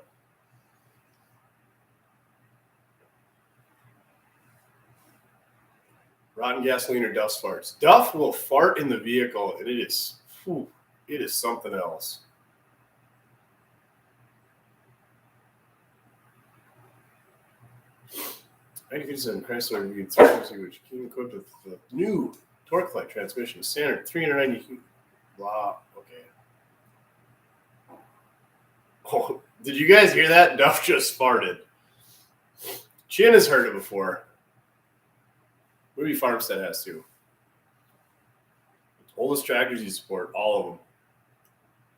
Rotten gasoline or Duff's farts. Duff will fart in the vehicle, and it is something else. I think it's in Chrysler which came equipped with the new Torqueflite transmission, standard 390. Blah. Okay. Oh, did you guys hear that? Duff just farted. Chin has heard it before. Maybe Farmstead has too. Oldest tractors you support, all of them.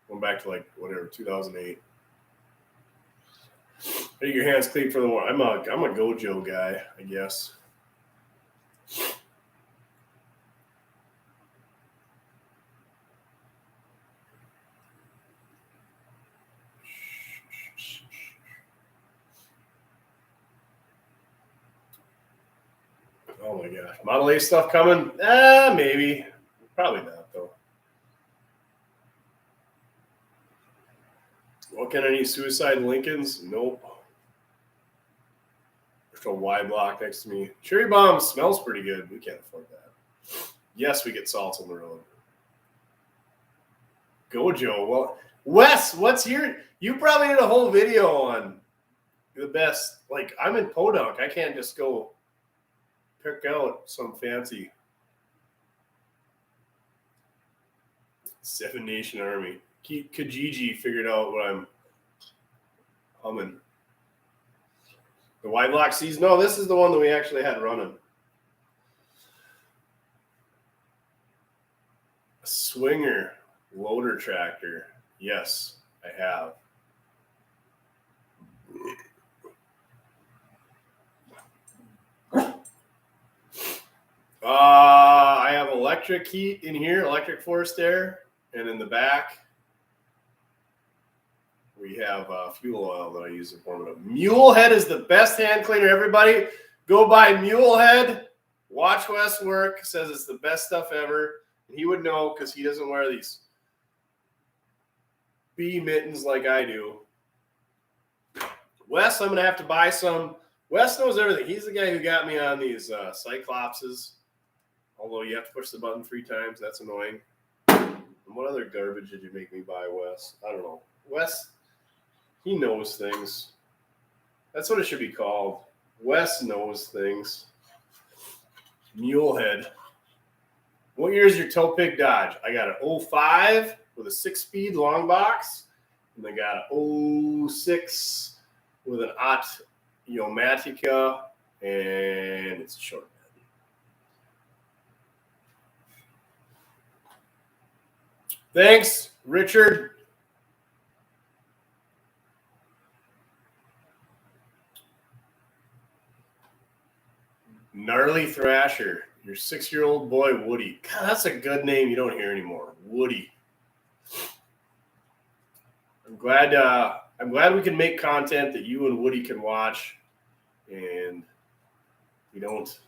Going back to 2008. Get your hands clean for the war. I'm a Gojo guy, I guess. Oh my gosh. Model A stuff coming? Maybe. Probably not, though. What can I need? Suicide Lincolns? Nope. There's a Y-block next to me. Cherry Bomb smells pretty good. We can't afford that. Yes, we get salt on the road. Gojo. Well, Wes, what's your... You probably did a whole video on the best. Like, I'm in Podunk. I can't just go pick out some fancy Seven Nation Army. Kijiji figured out what I'm humming. The Y-block sees. No, this is the one that we actually had running. A Swinger loader tractor. Yes, I have. I have electric heat in here, electric forced air, and in the back we have fuel oil that I use to form it up. Mulehead is the best hand cleaner. Everybody, go buy Mulehead. Watch Wes work. Says it's the best stuff ever. And he would know because he doesn't wear these bee mittens like I do. Wes, I'm going to have to buy some. Wes knows everything. He's the guy who got me on these Cyclopses. Although you have to push the button 3 times. That's annoying. And what other garbage did you make me buy, Wes? I don't know. Wes, he knows things. That's what it should be called. Wes knows things. Mulehead. What year is your tow pig Dodge? I got an 05 with a 6-speed long box. And I got an 06 with an Matica. And it's a short bed. Thanks, Richard. Gnarly Thrasher. Your 6-year-old boy, Woody. God, that's a good name you don't hear anymore. Woody. I'm glad we can make content that you and Woody can watch, and we don't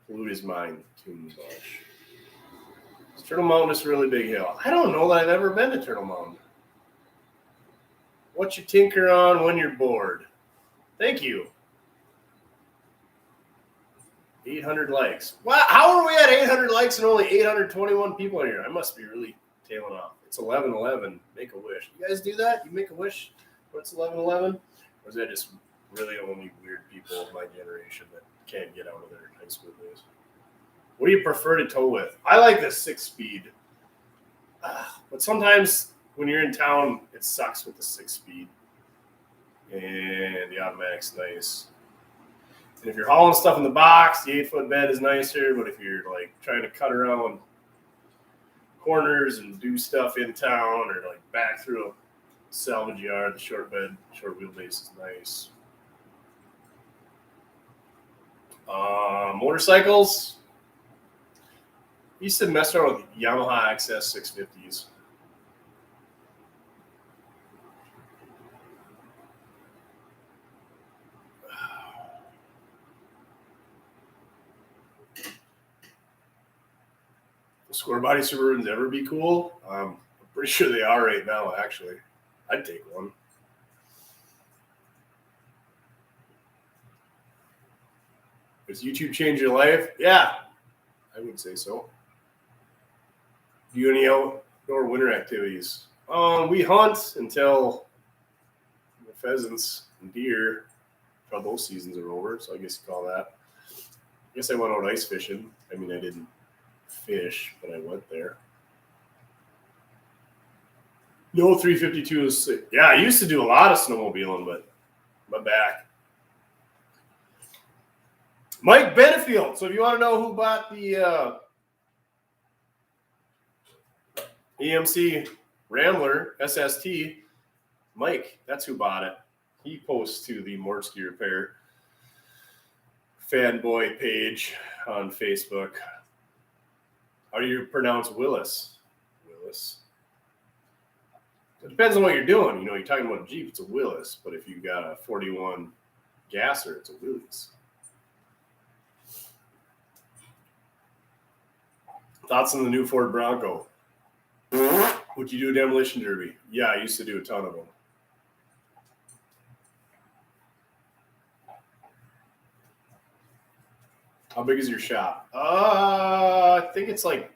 pollute his mind too much. Turtle Mountain is a really big hill. I don't know that I've ever been to Turtle Mountain. What you tinker on when you're bored. Thank you. 800 likes. Wow, how are we at 800 likes and only 821 people in here? I must be really tailing off. It's 11:11. Make a wish. You guys do that? You make a wish when it's 11:11? Or is that just really only weird people of my generation that can't get out of their high school days? What do you prefer to tow with? I like the 6-speed. But sometimes when you're in town, it sucks with the 6-speed. And the automatic's nice. And if you're hauling stuff in the box, the 8-foot bed is nicer. But if you're like trying to cut around corners and do stuff in town or like back through a salvage yard, the short bed, short wheelbase is nice. Motorcycles. I used to mess around with Yamaha XS 650s. Square body Subaruns ever be cool? I'm pretty sure they are right now, actually. I'd take one. Does YouTube change your life? Yeah, I would say so. Do you any outdoor winter activities? We hunt until the pheasants and deer, until those seasons are over, so I guess you call that. I guess I went out ice fishing. I mean, I didn't fish, but I went there. No 352 is sick. Yeah, I used to do a lot of snowmobiling, but my back. Mike Benefield. So if you want to know who bought the EMC Rambler SST, Mike, that's who bought it. He posts to the Mortsky Repair fanboy page on Facebook. How do you pronounce Willis? Willis. It depends on what you're doing. You know, you're talking about a Jeep, it's a Willis. But if you've got a 41 gasser, it's a Willys. Thoughts on the new Ford Bronco? Would you do a demolition derby? Yeah, I used to do a ton of them. How big is your shop? I think it's like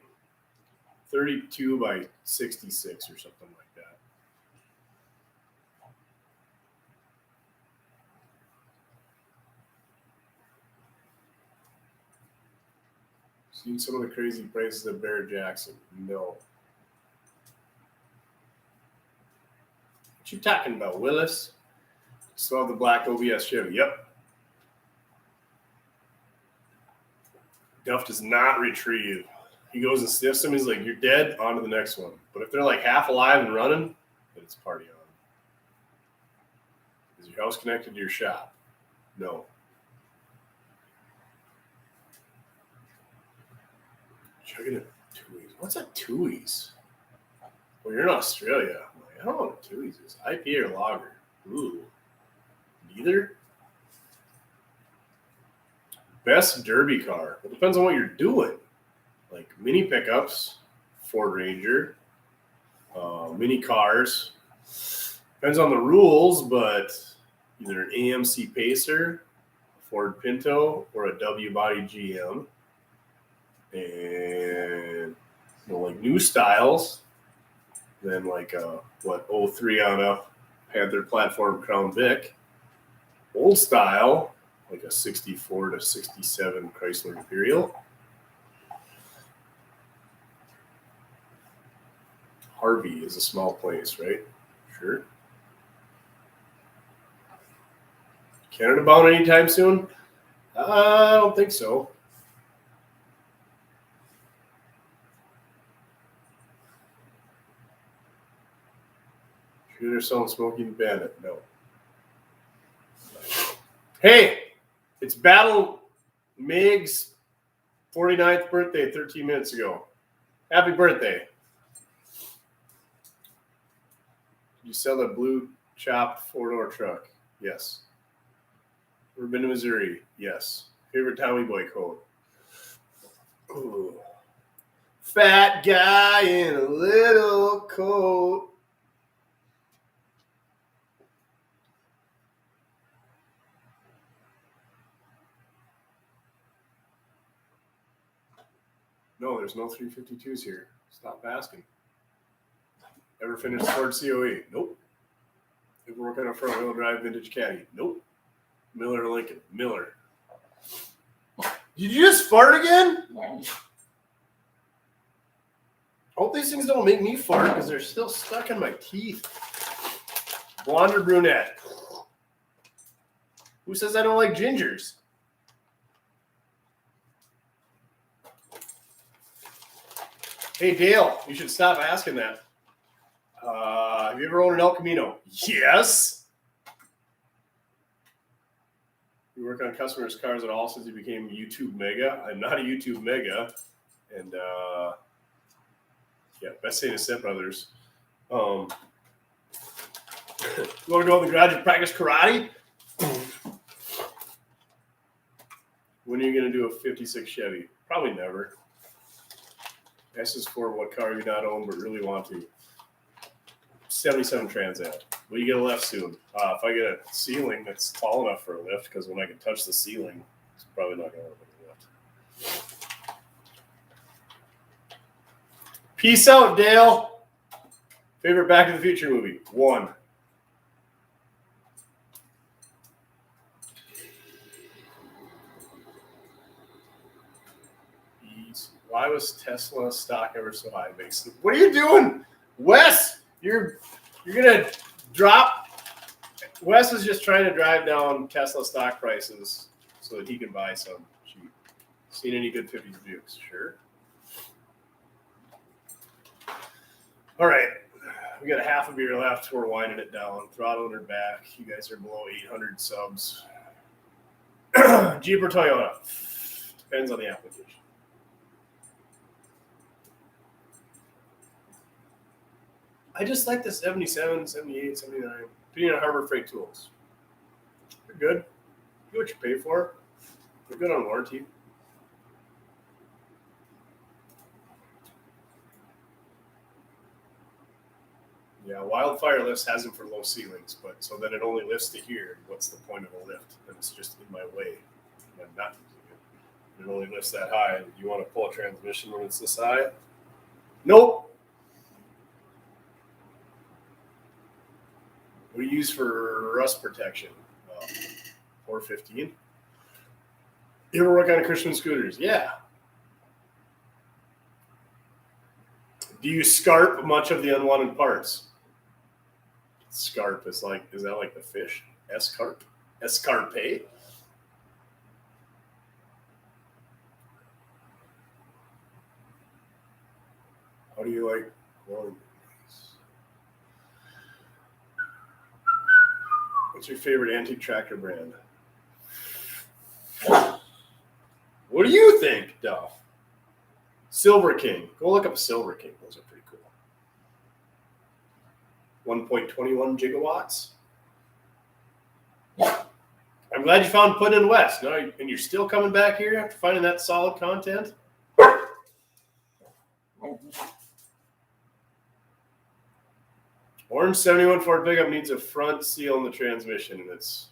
32 by 66 or something like that. Seen some of the crazy prices at Barrett Jackson? No. What you talking about, Willis? Still have the black OBS Chevy. Yep. Duff does not retrieve. He goes and sniffs them. He's like, you're dead. On to the next one. But if they're like half alive and running, then it's party on. Is your house connected to your shop? No. Chugging a Tui's. What's a Tui's? Well, you're in Australia. I'm like, I don't know what a Tui's is. IPA or lager? Ooh. Neither? Best derby car. It depends on what you're doing. Like mini pickups, Ford Ranger, mini cars. Depends on the rules, but either an AMC Pacer, a Ford Pinto, or a W-body GM. And like new styles, then like a 03 on up Panther platform Crown Vic. Old style, like a 64 to 67 Chrysler Imperial. Harvey is a small place, right? Sure. Canada bound anytime soon? I don't think so. Sure they're selling Smokey the Bandit? No. Hey, it's Battle Meg's 49th birthday 13 minutes ago. Happy birthday. Did you sell that blue chopped 4-door truck? Yes. Ever been to Missouri? Yes. Favorite Tommy Boy coat? Ooh. Fat guy in a little coat. No, there's no 352s here. Stop asking. Ever finished Ford COE? Nope. Ever work on a front-wheel drive vintage caddy? Nope. Miller or Lincoln? Miller. Did you just fart again? Hope these things don't make me fart because they're still stuck in my teeth. Blonde or brunette? Who says I don't like gingers? Hey, Dale, you should stop asking that. Have you ever owned an El Camino? Yes. You work on customers' cars at all since you became YouTube mega? I'm not a YouTube mega. And, yeah, best thing to Step Brothers. You want to go in the garage and practice karate? When are you going to do a 56 Chevy? Probably never. S is for what car you not own but really want to. 77 Trans Am. Will you get a lift soon? If I get a ceiling that's tall enough for a lift, because when I can touch the ceiling, it's probably not going to work with a lift. Peace out, Dale. Favorite Back to the Future movie? 1. Why was Tesla stock ever so high? Mason, what are you doing, Wes? You're gonna drop. Wes is just trying to drive down Tesla stock prices so that he can buy some cheap. Seen any good 50s Dukes? Sure. All right, we got a half a beer left. We're winding it down, throttling her back. You guys are below 800 subs. Jeep or Toyota? Depends on the application. I just like the 77, 78, 79. Depending on Harbor Freight Tools. They're good. You get what you pay for. They're good on warranty. Yeah, Wildfire lifts has them for low ceilings, but so that it only lifts to here. What's the point of a lift? And it's just in my way. I'm not using it. It only lifts that high. You want to pull a transmission when it's this high? Nope. What do you use for rust protection? 415. You ever work on Christian scooters? Yeah. Do you scarp much of the unwanted parts? Scarp is like, is that like the fish? Escarp? Escarpe? How do you like? Well, what's your favorite antique tractor brand? What do you think, Duff? Silver King. Go look up Silver King. Those are pretty cool. 1.21 gigawatts. I'm glad you found Putting in West. No, and you're still coming back here after finding that solid content? Orange 71 Ford pickup needs a front seal in the transmission, and it's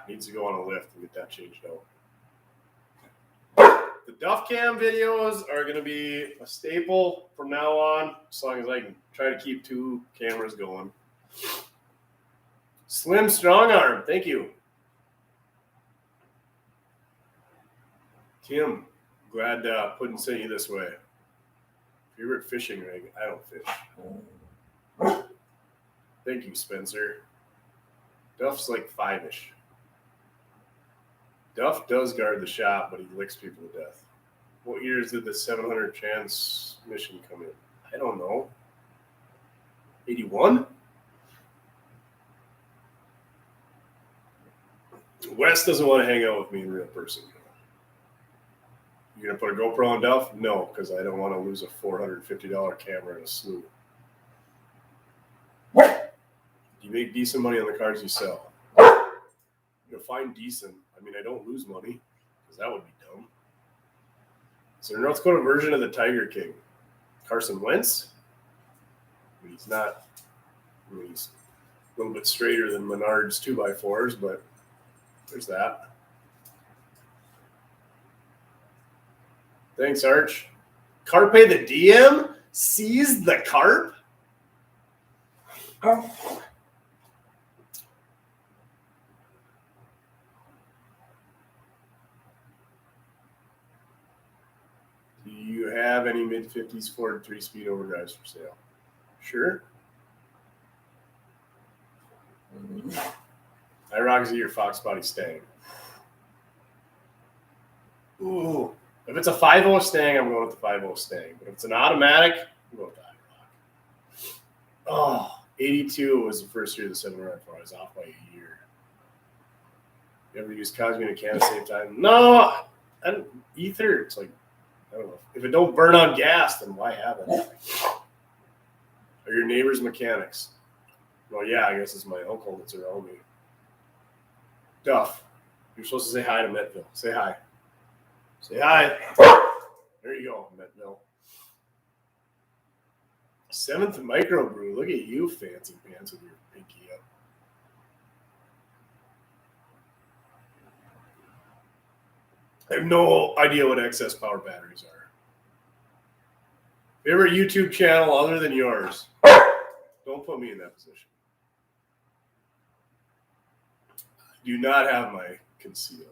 needs to go on a lift and get that changed out. The Duff Cam videos are going to be a staple from now on, as long as I can try to keep 2 cameras going. Slim Strong Arm, thank you. Tim, glad Puddin' sent you this way. Favorite fishing rig? I don't fish. Thank you, Spencer. Duff's like 5-ish. Duff does guard the shop, but he licks people to death. What years did the 700 transmission come in? I don't know. 81? Wes doesn't want to hang out with me in real person. You gonna put a GoPro on Duff? No, because I don't want to lose a $450 camera in a slough. You make decent money on the cars you sell. You'll find decent. I mean, I don't lose money, because that would be dumb. Is there a North Dakota version of the Tiger King? Carson Wentz? I mean, he's not. I mean, he's a little bit straighter than Menard's 2x4s, but there's that. Thanks, Arch. Carpe the DM sees the carp. Oh. Do you have any mid-50s Ford 3-speed overdrives for sale? Sure. IROC your Fox Body Stang. Ooh. If it's a 5.0 Stang, I'm going with the 5.0 Stang. But if it's an automatic, I'm going with the IROC. Oh, 82 was the first year of the 704. I was off by a year. You ever use Cosme in a can to save time? No. I don't, ether, it's like, I don't know. If it don't burn on gas, then why have it? Are your neighbors mechanics? Well, yeah, I guess it's my uncle that's around me. Duff, you're supposed to say hi to Metville. Say hi. Say hi. There you go, Metville. 7th microbrew. Look at you, fancy pants with your pinky up. I have no idea what excess power batteries are. Favorite YouTube channel other than yours? Don't put me in that position. I do not have my conceal.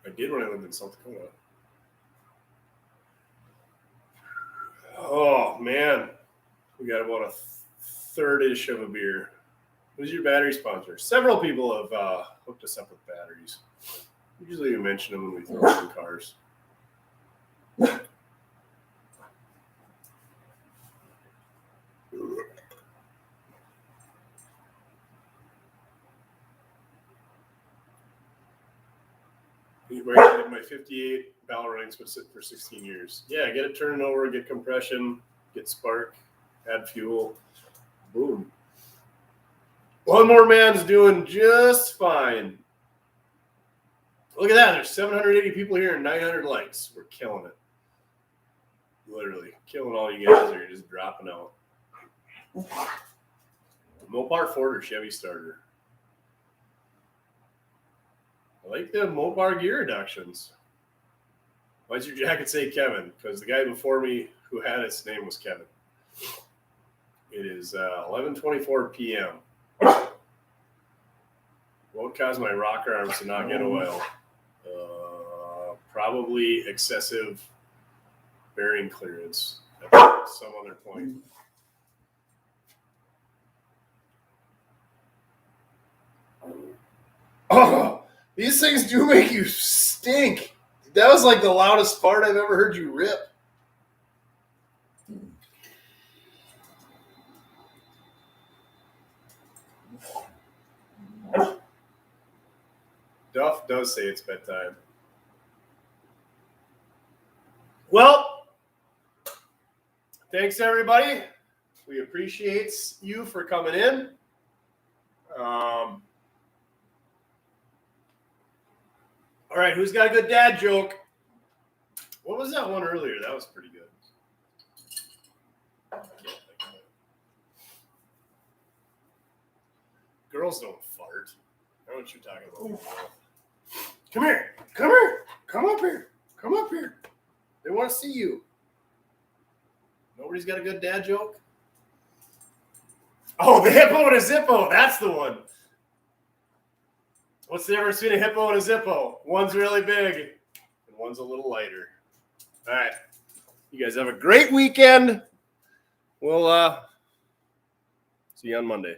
I did when I lived in South Dakota. Oh, man. We got about a third-ish of a beer. Who's your battery sponsor? Several people have hooked us up with batteries. Usually we mention them when we throw them in cars. I did my 58 barrel running's been sitting for 16 years. Yeah, get it turning over, get compression, get spark, add fuel. Boom. One more man's doing just fine. Look at that. There's 780 people here and 900 likes. We're killing it. Literally. Killing all you guys. You're just dropping out. Mopar Ford or Chevy starter? I like the Mopar gear reductions. Why does your jacket say Kevin? Because the guy before me who had his name was Kevin. It is 11:24 p.m. What would cause my rocker arms to not get oil? Probably excessive bearing clearance at some other point. Oh, these things do make you stink. That was like the loudest fart I've ever heard you rip. Duff does say it's bedtime. Well, thanks everybody. We appreciate you for coming in. All right, who's got a good dad joke? What was that one earlier? That was pretty good. Girls don't fart. I know what you're talking about. Come here. Come here. Come up here. Come up here. They want to see you. Nobody's got a good dad joke? Oh, the hippo and a zippo. That's the one. What's the difference between a hippo and a zippo? One's really big and one's a little lighter. All right. You guys have a great weekend. We'll see you on Monday.